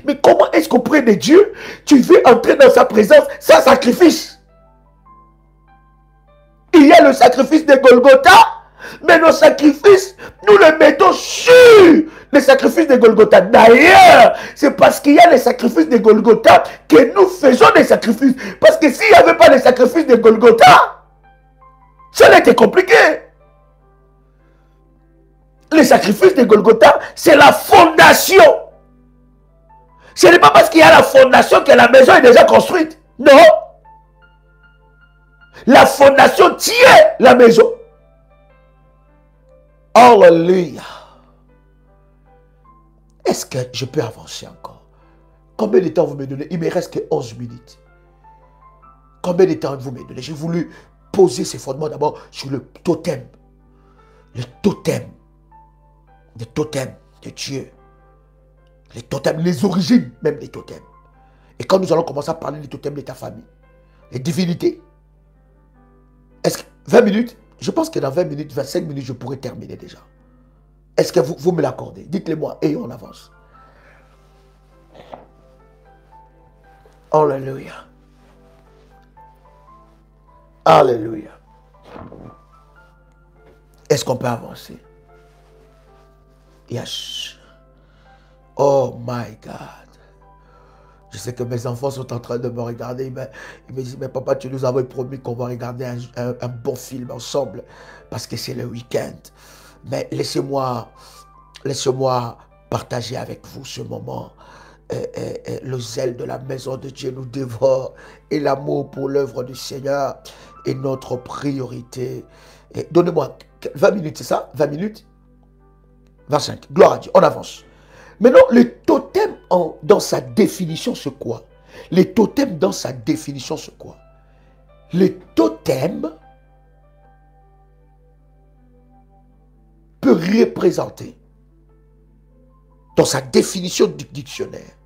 Mais comment est-ce qu'auprès de Dieu, tu veux entrer dans sa présence sans sacrifice? Il y a le sacrifice de Golgotha, mais nos sacrifices, nous les mettons sur les sacrifices de Golgotha. D'ailleurs, c'est parce qu'il y a les sacrifices de Golgotha que nous faisons des sacrifices. Parce que s'il n'y avait pas les sacrifices de Golgotha, ça aurait été compliqué. Les sacrifices de Golgotha, c'est la fondation. Ce n'est pas parce qu'il y a la fondation que la maison est déjà construite. Non. La fondation tient la maison. Alléluia. Est-ce que je peux avancer encore? Combien de temps vous me donnez? Il me reste que 11 minutes. Combien de temps vous me donnez? J'ai voulu poser ces fondements d'abord sur le totem. Le totem. Le totem de Dieu. Les totems, les origines même des totems. Et quand nous allons commencer à parler des totems de ta famille, les divinités, est-ce que 20 minutes? Je pense que dans 20 minutes, 25 minutes, je pourrais terminer déjà. Est-ce que vous me l'accordez? Dites-le moi et on avance. Alléluia. Alléluia. Est-ce qu'on peut avancer? Yes. Oh my God. Je sais que mes enfants sont en train de me regarder. Ils me disent, mais papa, tu nous avais promis qu'on va regarder un bon film ensemble parce que c'est le week-end. Mais laissez-moi partager avec vous ce moment. Le zèle de la maison de Dieu nous dévore et l'amour pour l'œuvre du Seigneur est notre priorité. Donnez-moi 20 minutes, c'est ça? 20 minutes? 25. Gloire à Dieu. On avance. Maintenant, le totem dans sa définition, c'est quoi? Les totems dans sa définition, c'est quoi? Le totem peut représenter, dans sa définition du dictionnaire,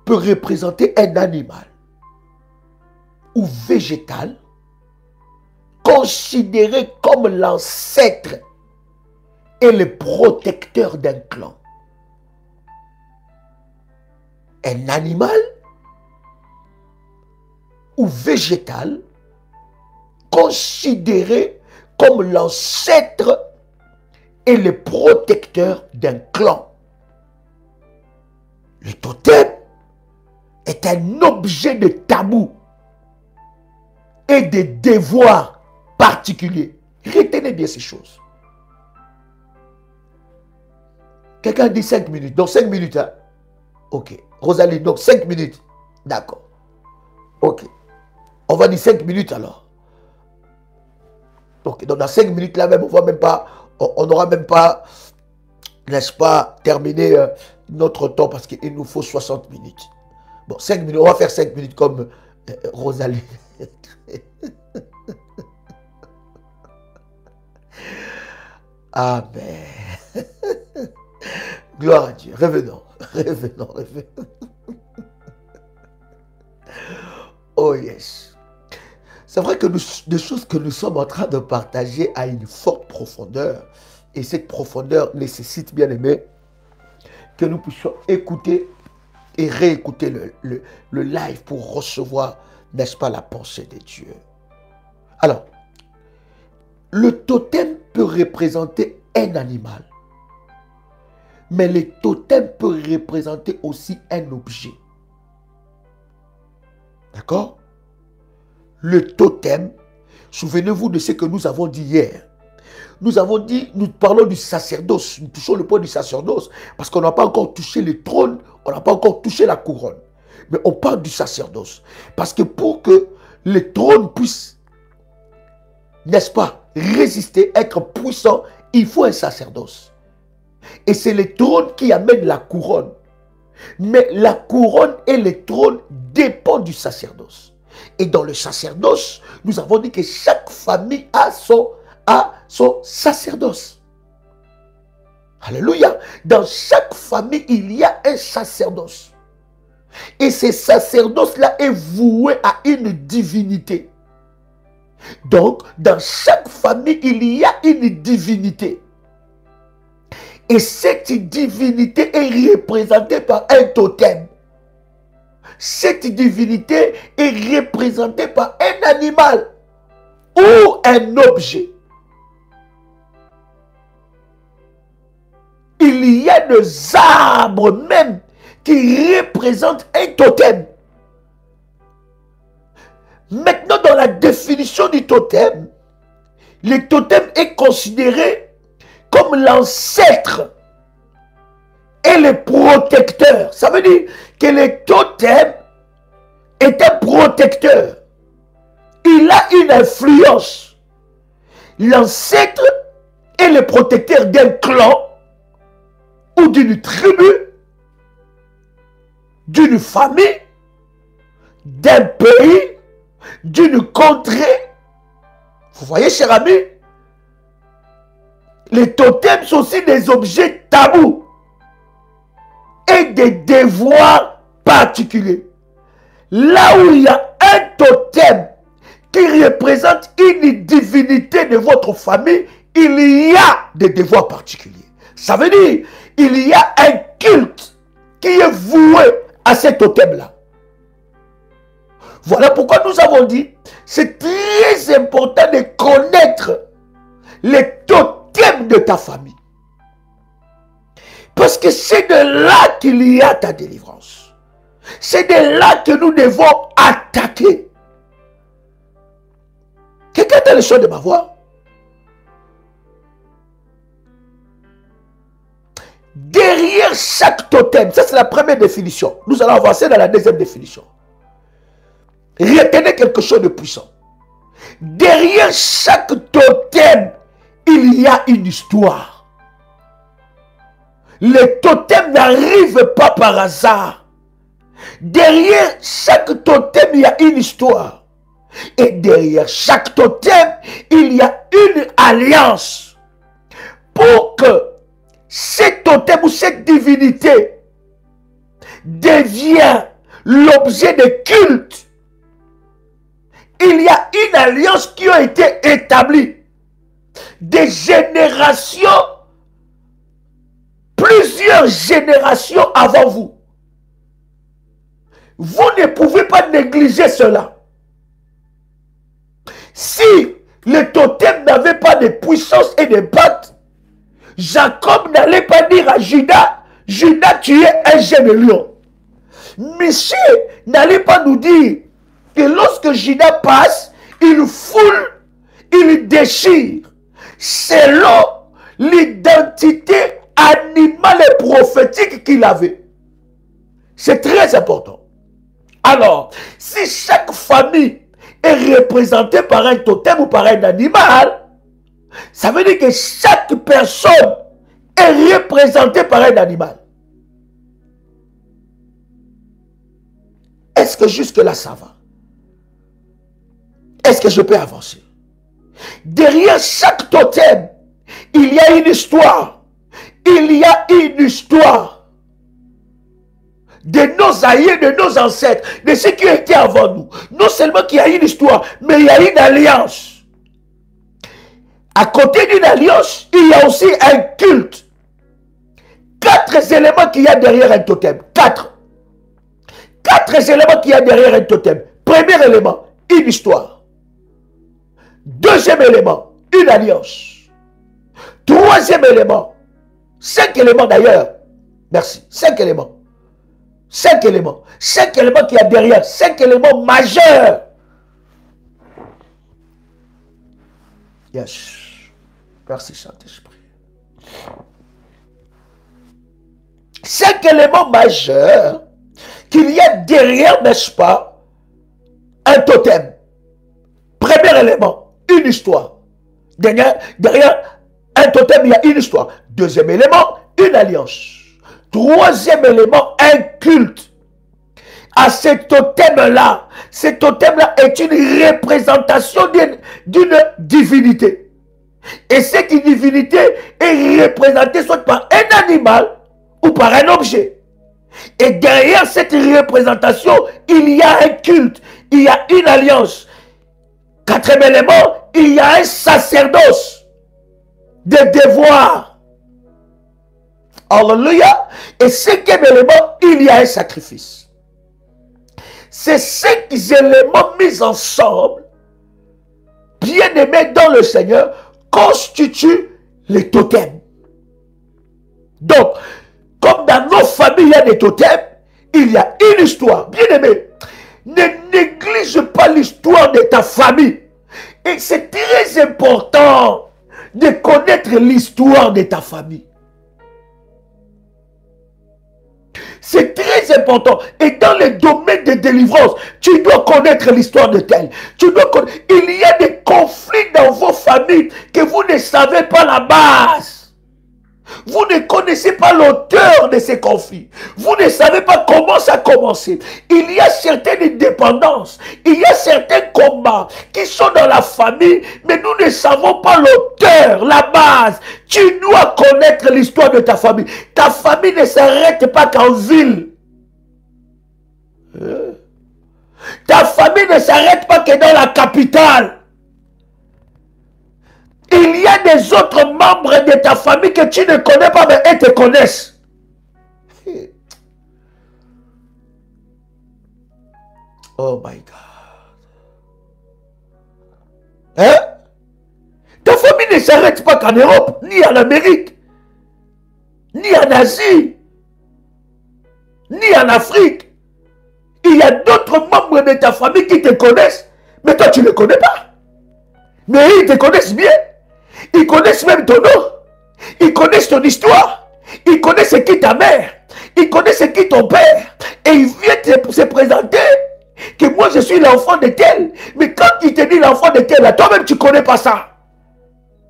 peut représenter un animal ou végétal considéré comme l'ancêtre et le protecteur d'un clan. Un animal ou végétal considéré comme l'ancêtre et le protecteur d'un clan. Le totem est un objet de tabou et de devoir particulier. Retenez bien ces choses. Quelqu'un dit 5 minutes. Donc 5 minutes, hein? Ok. Rosalie, donc 5 minutes. D'accord. Ok. On va dire 5 minutes alors. Ok. Donc dans 5 minutes là même, on va même pas, on n'aura même pas, n'est-ce pas, terminé notre temps parce qu'il nous faut 60 minutes. Bon, 5 minutes, on va faire 5 minutes comme Rosalie. Amen. Gloire à Dieu. Revenons. Revenons. Oh yes. C'est vrai que des choses que nous sommes en train de partager à une forte profondeur. Et cette profondeur nécessite, bien aimé, que nous puissions écouter et réécouter le live pour recevoir, n'est-ce pas, la pensée de Dieu. Alors, le totem peut représenter un animal. Mais le totem peut représenter aussi un objet. D'accord? Le totem, souvenez-vous de ce que nous avons dit hier. Nous avons dit, nous parlons du sacerdoce, nous touchons le point du sacerdoce, parce qu'on n'a pas encore touché le trône, on n'a pas encore touché la couronne. Mais on parle du sacerdoce. Parce que pour que le trône puisse, n'est-ce pas, résister, être puissant, il faut un sacerdoce. Et c'est le trône qui amène la couronne. Mais la couronne et le trône dépendent du sacerdoce. Et dans le sacerdoce, nous avons dit que chaque famille a son sacerdoce. Alléluia. Dans chaque famille, il y a un sacerdoce. Et ce sacerdoce-là est voué à une divinité. Donc, dans chaque famille, il y a une divinité. Et cette divinité est représentée par un totem. Cette divinité est représentée par un animal ou un objet. Il y a des arbres même qui représentent un totem. Maintenant, dans la définition du totem, le totem est considéré comme l'ancêtre et le protecteur. Ça veut dire que le totem est un protecteur. Il a une influence. L'ancêtre est le protecteur d'un clan ou d'une tribu, d'une famille, d'un pays, d'une contrée. Vous voyez, cher ami, les totems sont aussi des objets tabous et des devoirs particuliers. Là où il y a un totem qui représente une divinité de votre famille, il y a des devoirs particuliers. Ça veut dire, il y a un culte qui est voué à cet totem-là. Voilà pourquoi nous avons dit, c'est très important de connaître les totems de ta famille. Parce que c'est de là qu'il y a ta délivrance. C'est de là que nous devons attaquer. Quelqu'un a le son de ma voix? Derrière chaque totem, ça c'est la première définition. Nous allons avancer dans la deuxième définition. Retenez quelque chose de puissant. Derrière chaque totem, il y a une histoire. Les totems n'arrivent pas par hasard. Derrière chaque totem, il y a une histoire. Et derrière chaque totem, il y a une alliance. Pour que cet totem ou cette divinité devient l'objet de culte, il y a une alliance qui a été établie. Des générations, plusieurs générations avant vous. Vous ne pouvez pas négliger cela. Si le totem n'avait pas de puissance et de pattes, Jacob n'allait pas dire à Judas, Judas, tu es un jeune lion. Monsieur n'allait pas nous dire que lorsque Judas passe, il foule, il déchire, selon l'identité animale et prophétique qu'il avait. C'est très important. Alors, si chaque famille est représentée par un totem ou par un animal, ça veut dire que chaque personne est représentée par un animal. Est-ce que jusque-là ça va? Est-ce que je peux avancer? Derrière chaque totem, il y a une histoire. Il y a une histoire de nos aïeux, de nos ancêtres, de ceux qui étaient avant nous. Non seulement qu'il y a une histoire, mais il y a une alliance. À côté d'une alliance, il y a aussi un culte. 4 éléments qu'il y a derrière un totem. 4 éléments qu'il y a derrière un totem. Premier élément, une histoire. Deuxième élément, une alliance. Troisième élément, 5 éléments d'ailleurs. Merci, 5 éléments. 5 éléments. 5 éléments qu'il y a derrière. 5 éléments majeurs. Yes. Merci Saint-Esprit. 5 éléments majeurs qu'il y a derrière, n'est-ce pas, un totem. Premier élément, une histoire. Derrière un totem, il y a une histoire. Deuxième élément, une alliance. Troisième élément, un culte. À ce totem-là est une représentation d'une divinité. Et cette divinité est représentée soit par un animal ou par un objet. Et derrière cette représentation, il y a un culte, il y a une alliance. Quatrième élément, il y a un sacerdoce de devoir. Alléluia. Et cinquième élément, il y a un sacrifice. Ces 5 éléments mis ensemble, bien aimés dans le Seigneur, constituent les totems. Donc, comme dans nos familles, il y a des totems, il y a une histoire. Bien aimé, ne néglige pas l'histoire de ta famille. Et c'est très important de connaître l'histoire de ta famille. C'est très important. Et dans le domaine de délivrance, tu dois connaître l'histoire de tel. Il y a des conflits dans vos familles que vous ne savez pas la base. Vous ne connaissez pas l'auteur de ces conflits. Vous ne savez pas comment ça a commencé. Il y a certaines dépendances. Il y a certains combats qui sont dans la famille, mais nous ne savons pas l'auteur, la base. Tu dois connaître l'histoire de ta famille. Ta famille ne s'arrête pas qu'en ville. Ta famille ne s'arrête pas que dans la capitale. Il y a des autres membres de ta famille que tu ne connais pas, mais elles te connaissent. Oh my God. s'arrête pas qu'en Europe, ni en Amérique, ni en Asie, ni en Afrique. Il y a d'autres membres de ta famille qui te connaissent, mais toi tu ne les connais pas. Mais ils te connaissent bien. Ils connaissent même ton nom. Ils connaissent ton histoire. Ils connaissent qui ta mère. Ils connaissent qui ton père. Et ils viennent se présenter que moi je suis l'enfant de tel. Mais quand il te dit l'enfant de tel, toi-même tu ne connais pas ça.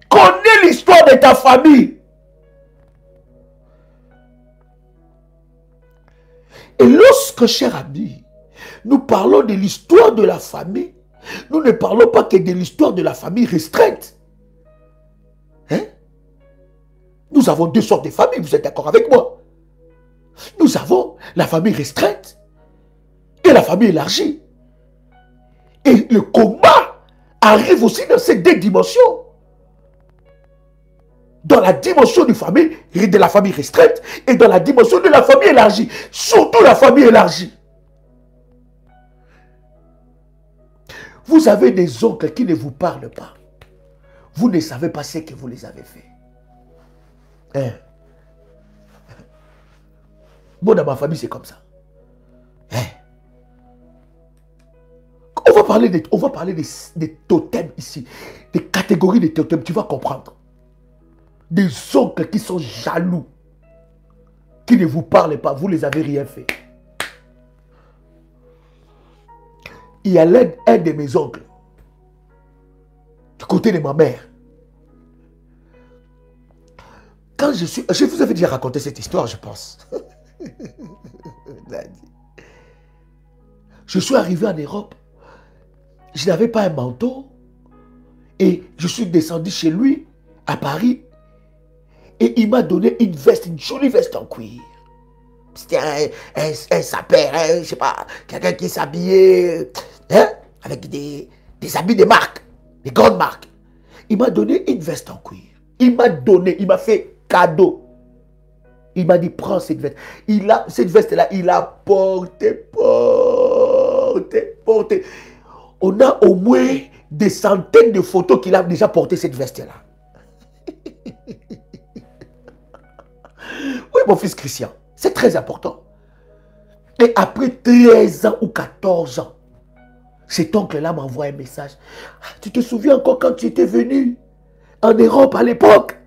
Connais l'histoire de ta famille. Et lorsque, cher ami, nous parlons de l'histoire de la famille, nous ne parlons pas que de l'histoire de la famille restreinte. Hein? Nous avons deux sortes de familles, vous êtes d'accord avec moi? Nous avons la famille restreinte et la famille élargie. Et le combat arrive aussi dans ces deux dimensions. Dans la dimension de la famille restreinte et dans la dimension de la famille élargie. Surtout la famille élargie. Vous avez des oncles qui ne vous parlent pas. Vous ne savez pas ce que vous les avez fait. Hein? Moi, dans ma famille, c'est comme ça. Hein? On va parler des totems ici. Des catégories de totems. Tu vas comprendre. Des oncles qui sont jaloux. Qui ne vous parlent pas. Vous ne les avez rien fait. Il y a un de mes oncles. Du côté de ma mère. Quand je vous avais déjà raconté cette histoire, je pense. Je suis arrivé en Europe. Je n'avais pas un manteau. Et je suis descendu chez lui, à Paris. Et il m'a donné une veste, une jolie veste en cuir. C'était un sapeur, je ne sais pas, quelqu'un qui s'habillait avec des habits de marque, des grandes marques. Il m'a donné une veste en cuir. Il m'a fait cadeau. Il m'a dit, prends cette veste. Cette veste-là, il a porté. On a au moins des centaines de photos qu'il a déjà porté cette veste-là. Oui, mon fils Christian, c'est très important. Et après 13 ans ou 14 ans, cet oncle-là m'envoie un message. Tu te souviens encore quand tu étais venu en Europe à l'époque?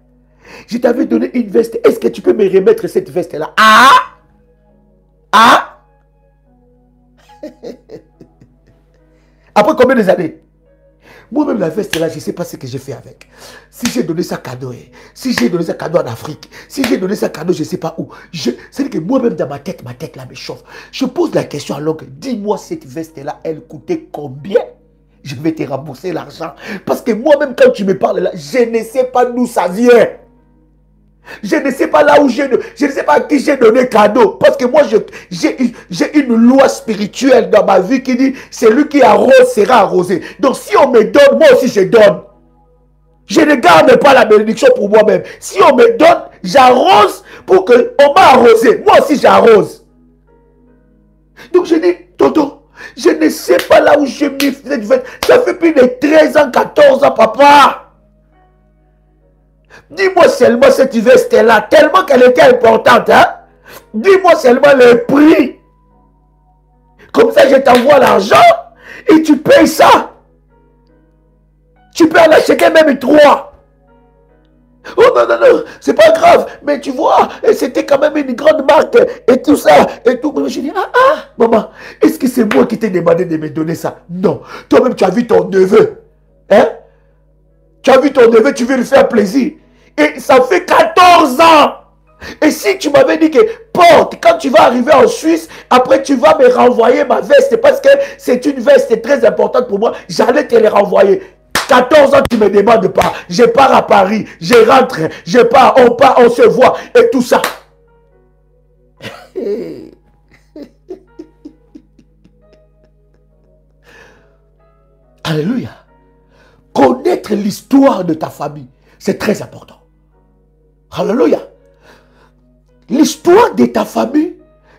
Je t'avais donné une veste. Est-ce que tu peux me remettre cette veste-là? Après combien d'années? Moi-même, la veste-là, je ne sais pas ce que j'ai fait avec. Si j'ai donné ça cadeau, si j'ai donné ça cadeau en Afrique, si j'ai donné ça cadeau, je ne sais pas où. C'est que moi-même, dans ma tête là me chauffe. Je pose la question à l'oncle, dis-moi cette veste-là, elle coûtait combien? Je vais te rembourser l'argent. Parce que moi-même, quand tu me parles là, je ne sais pas d'où ça vient. Je ne sais pas là où je ne sais pas à qui j'ai donné cadeau. Parce que moi, j'ai une loi spirituelle dans ma vie qui dit, celui qui arrose sera arrosé. Donc si on me donne, moi aussi je donne. Je ne garde pas la bénédiction pour moi-même. Si on me donne, j'arrose pour qu'on m'a arrosé. Moi aussi j'arrose. Donc je dis, tonton, je ne sais pas là où j'ai mis cette veste. Ça fait plus de 13 ans, 14 ans, papa. Dis-moi seulement cette veste-là, tellement qu'elle était importante, hein? Dis-moi seulement le prix. Comme ça, je t'envoie l'argent et tu payes ça. Tu peux en acheter même 3. Oh non, non, non, c'est pas grave. Mais tu vois, c'était quand même une grande marque et tout ça. Et tout. Je dis, maman, est-ce que c'est moi qui t'ai demandé de me donner ça? Non. Toi-même, tu as vu ton neveu. Hein? Tu as vu ton neveu, tu veux lui faire plaisir. Et ça fait 14 ans. Et si tu m'avais dit que porte, quand tu vas arriver en Suisse, après tu vas me renvoyer ma veste parce que c'est une veste très importante pour moi, j'allais te les renvoyer. 14 ans, tu ne me demandes pas. Je pars à Paris, je rentre, je pars, on se voit et tout ça. Alléluia. Connaître l'histoire de ta famille, c'est très important. Alléluia. L'histoire de ta famille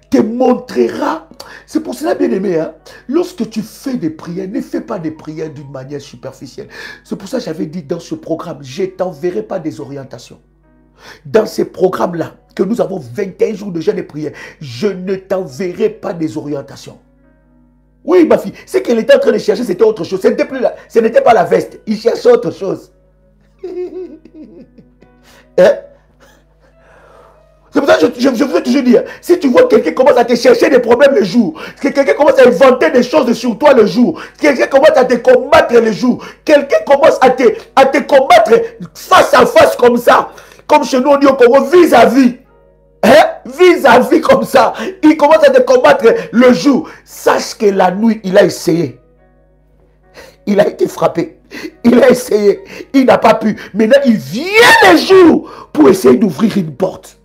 te montrera C'est pour cela, bien aimé, hein, lorsque tu fais des prières, ne fais pas des prières d'une manière superficielle. C'est pour ça que j'avais dit dans ce programme, je ne t'enverrai pas des orientations. Dans ces programmes-là, que nous avons 21 jours de jeûne et prière, je ne t'enverrai pas des orientations. Oui, ma fille, ce qu'elle était en train de chercher, c'était autre chose. Ce n'était pas la veste. Il cherchait autre chose. Hein? C'est pour ça que je veux toujours dire, si tu vois quelqu'un commence à te chercher des problèmes le jour, que quelqu'un commence à inventer des choses sur toi le jour, quelqu'un commence à te combattre le jour, quelqu'un commence à te combattre face à face comme ça, comme chez nous on dit au Congo, vis-à-vis. Hein? Vis-à-vis comme ça, il commence à te combattre le jour. Sache que la nuit, il a essayé. Il a été frappé. Il a essayé. Il n'a pas pu. Maintenant, il vient le jour pour essayer d'ouvrir une porte.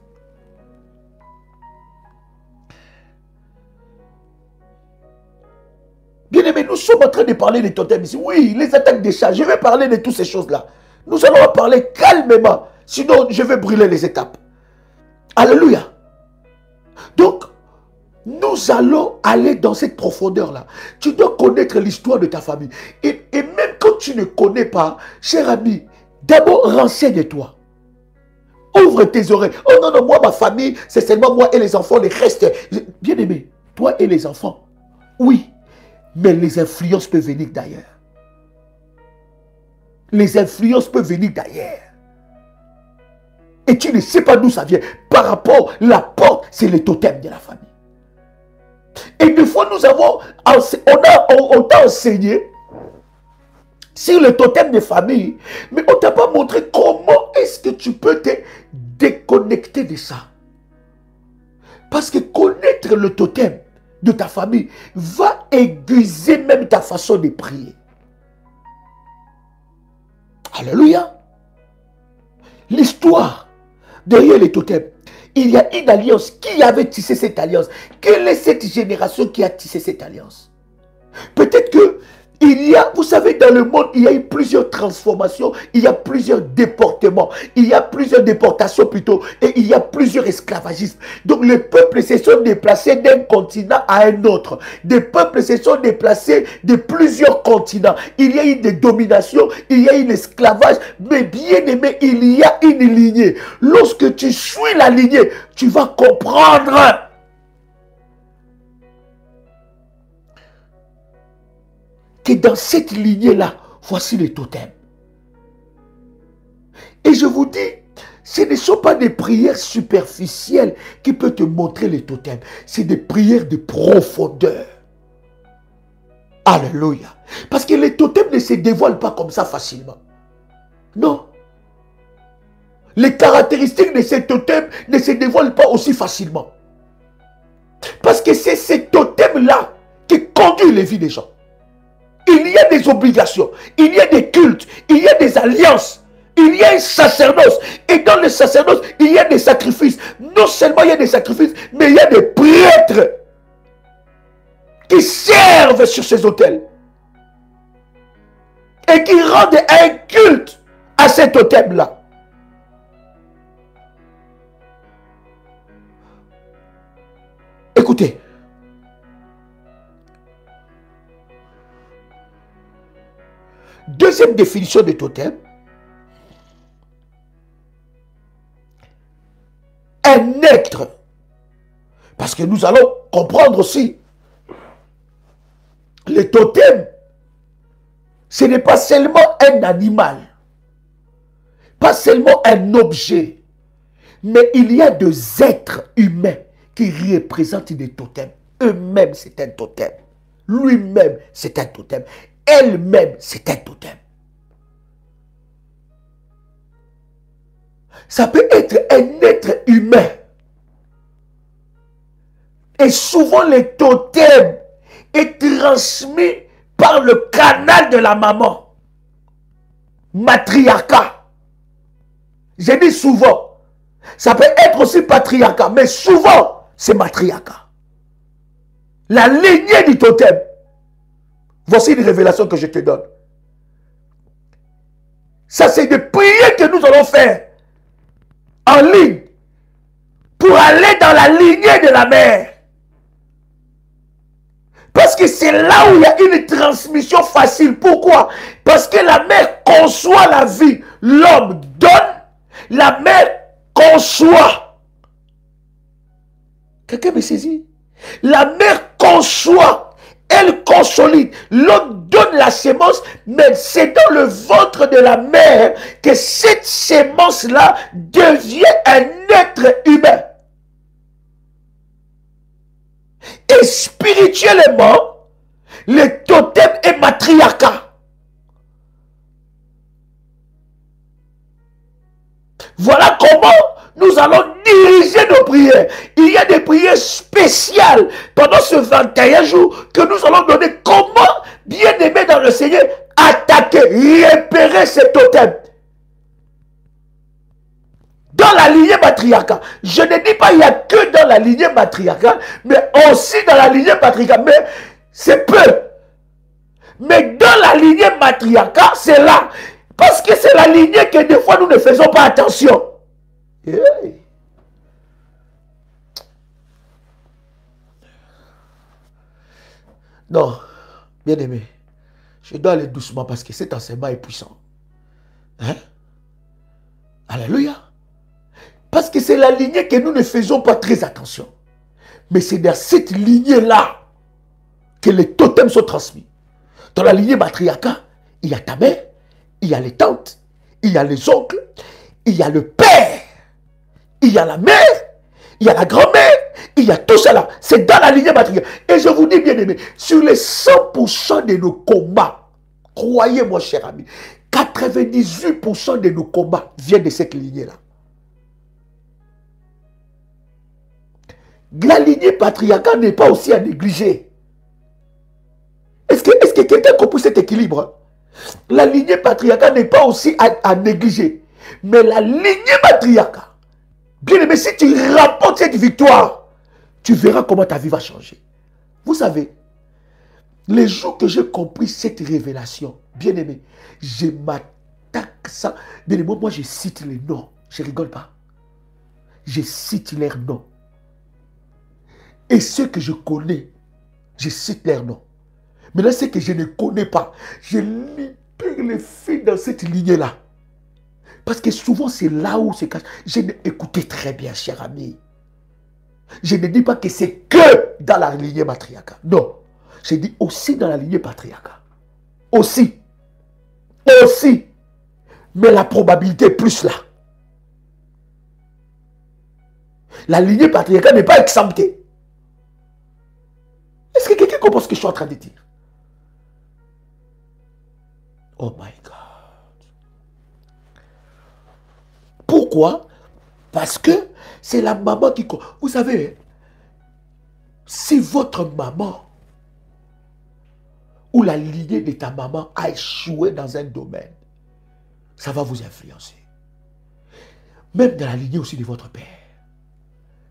Bien aimé, nous sommes en train de parler des totems ici. Oui, les attaques des chats. Je vais parler de toutes ces choses-là. Nous allons en parler calmement. Sinon, je vais brûler les étapes. Alléluia. Donc, nous allons aller dans cette profondeur-là. Tu dois connaître l'histoire de ta famille. Et même quand tu ne connais pas, cher ami, d'abord renseigne-toi. Ouvre tes oreilles. Oh non, non, moi, ma famille, c'est seulement moi et les enfants, les restes. Bien aimé, toi et les enfants, oui. Mais les influences peuvent venir d'ailleurs. Les influences peuvent venir d'ailleurs. Et tu ne sais pas d'où ça vient. Par rapport à la porte, c'est le totem de la famille. Et des fois, on t'a enseigné sur le totem de famille, mais on ne t'a pas montré comment est-ce que tu peux te déconnecter de ça. Parce que connaître le totem de ta famille va aiguiser même ta façon de prier. Alléluia. L'histoire derrière les totems. Il y a une alliance. Qui avait tissé cette alliance? Quelle est cette génération qui a tissé cette alliance? Peut-être que il y a, vous savez, dans le monde, il y a eu plusieurs transformations, il y a plusieurs déportements, il y a plusieurs déportations plutôt, et il y a plusieurs esclavagismes. Donc les peuples se sont déplacés d'un continent à un autre. Des peuples se sont déplacés de plusieurs continents. Il y a eu des dominations, il y a eu l'esclavage, mais bien aimé, il y a une lignée. Lorsque tu suis la lignée, tu vas comprendre que dans cette lignée-là, voici les totems. Et je vous dis, ce ne sont pas des prières superficielles qui peuvent te montrer les totems. C'est des prières de profondeur. Alléluia. Parce que les totems ne se dévoilent pas comme ça facilement. Non. Les caractéristiques de ces totems ne se dévoilent pas aussi facilement. Parce que c'est ces totems-là qui conduisent les vies des gens. Il y a des obligations, il y a des cultes, il y a des alliances, il y a un sacerdoce. Et dans le sacerdoce, il y a des sacrifices. Non seulement il y a des sacrifices, mais il y a des prêtres qui servent sur ces autels. Et qui rendent un culte à cet autel-là. Écoutez. Deuxième définition de totem. Un être. Parce que nous allons comprendre aussi. Le totem, ce n'est pas seulement un animal. Pas seulement un objet. Mais il y a des êtres humains qui représentent des totems. Eux-mêmes, c'est un totem. Lui-même, c'est un totem. Elle-même, c'est un totem. Ça peut être un être humain. Et souvent, le totem est transmis par le canal de la maman. Matriarcat. Je dis souvent. Ça peut être aussi patriarcat, mais souvent, c'est matriarcat. La lignée du totem. Voici une révélation que je te donne. Ça, c'est des prières que nous allons faire en ligne, pour aller dans la lignée de la mère. Parce que c'est là où il y a une transmission facile. Pourquoi? Parce que la mère conçoit la vie. L'homme donne, la mère conçoit. Quelqu'un me saisit? La mère conçoit, elle consolide. L'homme donne la sémence, mais c'est dans le ventre de la mère que cette sémence-là devient un être humain. Et spirituellement, le totem est matriarcat. Voilà comment nous allons diriger nos prières. Il y a des prières spéciales pendant ce 21 jours que nous allons donner. Comment, bien aimé dans le Seigneur, attaquer, repérer ces totems. Dans la lignée matriarcale. Je ne dis pas il n'y a que dans la lignée matriarcale, mais aussi dans la lignée patriarcale. Mais c'est peu. Mais dans la lignée matriarcale, c'est là. Parce que c'est la lignée que des fois nous ne faisons pas attention. Hey. Non, bien aimé, je dois aller doucement parce que cet enseignement est puissant. Hein? Alléluia. Parce que c'est la lignée que nous ne faisons pas très attention. Mais c'est dans cette lignée-là que les totems sont transmis. Dans la lignée matriarcale, il y a ta mère, il y a les tantes, il y a les oncles, il y a le père, il y a la mère, il y a la grand-mère, il y a tout cela. C'est dans la lignée matriarcale. Et je vous dis, bien aimé, sur les 100% de nos combats, croyez-moi, cher ami, 98% de nos combats viennent de cette lignée-là. La lignée patriarcale n'est pas aussi à négliger. Est-ce que quelqu'un a compris cet équilibre? La lignée patriarcale n'est pas aussi à négliger. Mais la lignée matriarcale, bien aimé, si tu rapportes cette victoire, tu verras comment ta vie va changer. Vous savez, les jours que j'ai compris cette révélation, bien aimé, je m'attaque ça. Bien aimé, moi je cite les noms. Je rigole pas. Je cite leurs noms. Et ceux que je connais, je cite leurs noms. Mais là, ceux que je ne connais pas, je libère les filles dans cette lignée-là. Parce que souvent, c'est là où se cache. Écoutez très bien, cher ami. Je ne dis pas que c'est que dans la lignée matriarcale. Non. Je dis aussi dans la lignée patriarcale. Aussi. Aussi. Mais la probabilité est plus là. La lignée patriarcale n'est pas exemptée. Est-ce que quelqu'un comprend ce que je suis en train de dire? Oh my God. Pourquoi? Parce que c'est la maman qui... Vous savez, si votre maman ou la lignée de ta maman a échoué dans un domaine, ça va vous influencer. Même dans la lignée aussi de votre père,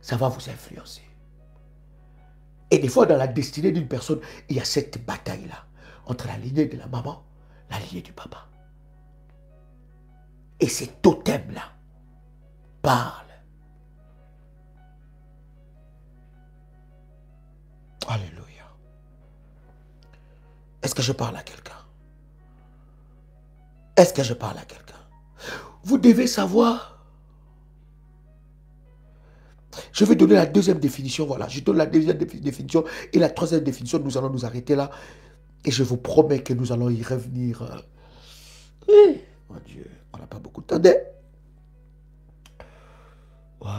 ça va vous influencer. Et des fois, dans la destinée d'une personne, il y a cette bataille-là entre la lignée de la maman, la lignée du papa. Et ces totems-là parlent. Alléluia. Est-ce que je parle à quelqu'un? Est-ce que je parle à quelqu'un? Vous devez savoir. Je vais donner la deuxième définition. Voilà, je donne la deuxième définition. Et la troisième définition, nous allons nous arrêter là. Et je vous promets que nous allons y revenir. Mon Dieu, on n'a pas beaucoup de temps. Waouh.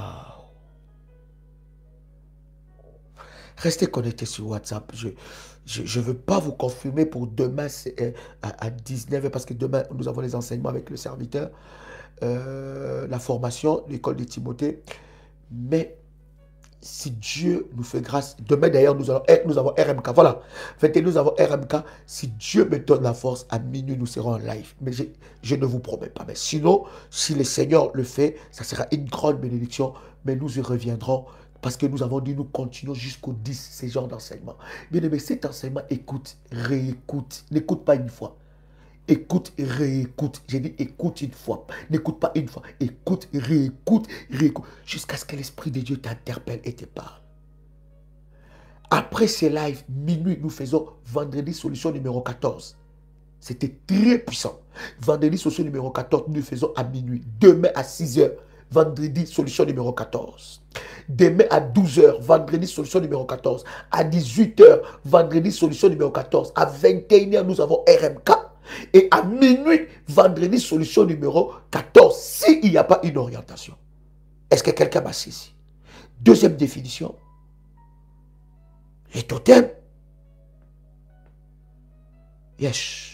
Restez connectés sur WhatsApp. Je ne veux pas vous confirmer pour demain à 19h parce que demain, nous avons les enseignements avec le serviteur, la formation, l'école de Timothée. Mais si Dieu nous fait grâce, demain d'ailleurs, nous avons RMK. Voilà. Nous avons RMK. Si Dieu me donne la force, à minuit, nous serons en live. Mais je ne vous promets pas. Mais sinon, si le Seigneur le fait, ça sera une grande bénédiction. Mais nous y reviendrons parce que nous avons dit, nous continuons jusqu'au 10, ces genres d'enseignement. Bien aimé, cet enseignement, écoute, réécoute. N'écoute pas une fois. Écoute, réécoute. J'ai dit écoute une fois. N'écoute pas une fois. Écoute, réécoute, réécoute. Jusqu'à ce que l'Esprit de Dieu t'interpelle et te parle. Après ces lives, minuit, nous faisons vendredi solution numéro 14. C'était très puissant. Vendredi solution numéro 14, nous faisons à minuit. Demain à 6 h, vendredi solution numéro 14. Demain à 12 h, vendredi solution numéro 14. À 18 h, vendredi solution numéro 14. À 21 h, nous avons RMK. Et à minuit, vendredi solution numéro 14. S'il n'y a pas une orientation. Est-ce que quelqu'un m'a saisi? Deuxième définition. Les totems. Yes.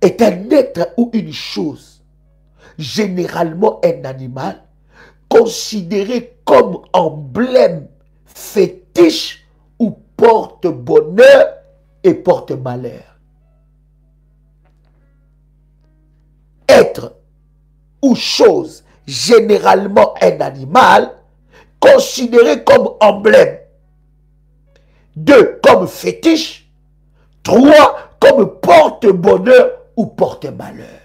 Est un être ou une chose, généralement un animal, considéré comme emblème fétiche ou porte-bonheur et porte-malheur. Être ou chose, généralement un animal, considéré comme emblème. 2, comme fétiche. 3, comme porte-bonheur ou porte-malheur.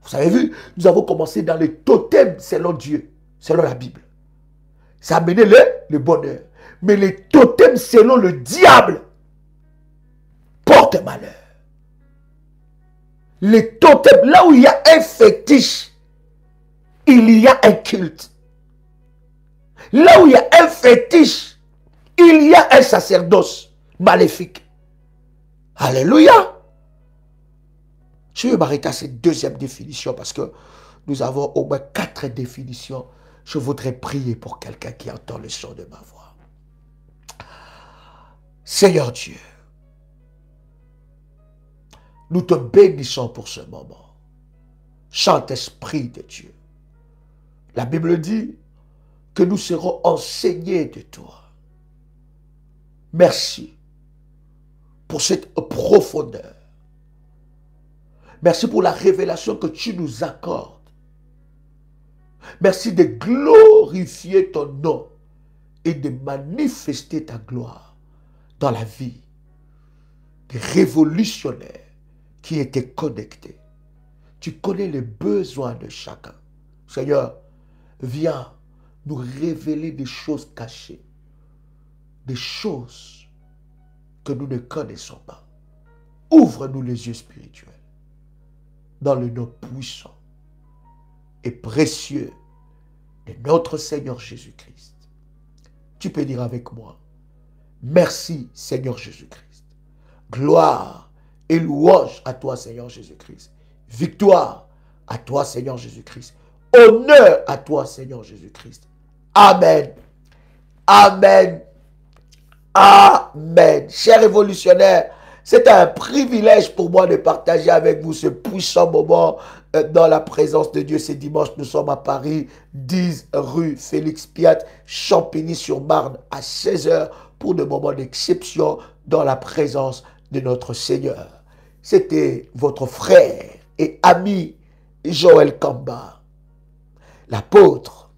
Vous avez vu, nous avons commencé dans les totems selon Dieu, selon la Bible. Ça a amené le bonheur. Mais les totems selon le diable, porte-malheur. Les totems, là où il y a un fétiche, il y a un culte. Là où il y a un fétiche, il y a un sacerdoce maléfique. Alléluia. Je vais m'arrêter à cette deuxième définition parce que nous avons au moins 4 définitions. Je voudrais prier pour quelqu'un qui entend le son de ma voix. Seigneur Dieu, nous te bénissons pour ce moment. Saint-Esprit de Dieu. La Bible dit que nous serons enseignés de toi. Merci pour cette profondeur. Merci pour la révélation que tu nous accordes. Merci de glorifier ton nom et de manifester ta gloire dans la vie des révolutionnaires qui étaient connectés. Tu connais les besoins de chacun. Seigneur, viens nous révéler des choses cachées, des choses que nous ne connaissons pas. Ouvre-nous les yeux spirituels. Dans le nom puissant et précieux de notre Seigneur Jésus-Christ. Tu peux dire avec moi, merci Seigneur Jésus-Christ. Gloire et louange à toi Seigneur Jésus-Christ. Victoire à toi Seigneur Jésus-Christ. Honneur à toi Seigneur Jésus-Christ. Amen. Amen. Amen. Chers révolutionnaires, c'est un privilège pour moi de partager avec vous ce puissant moment dans la présence de Dieu. Ce dimanche, nous sommes à Paris, 10 rue Félix Piat, Champigny-sur-Marne, à 16 h, pour des moments d'exception dans la présence de notre Seigneur. C'était votre frère et ami Joël Kamba, l'apôtre.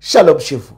Shalom chez vous.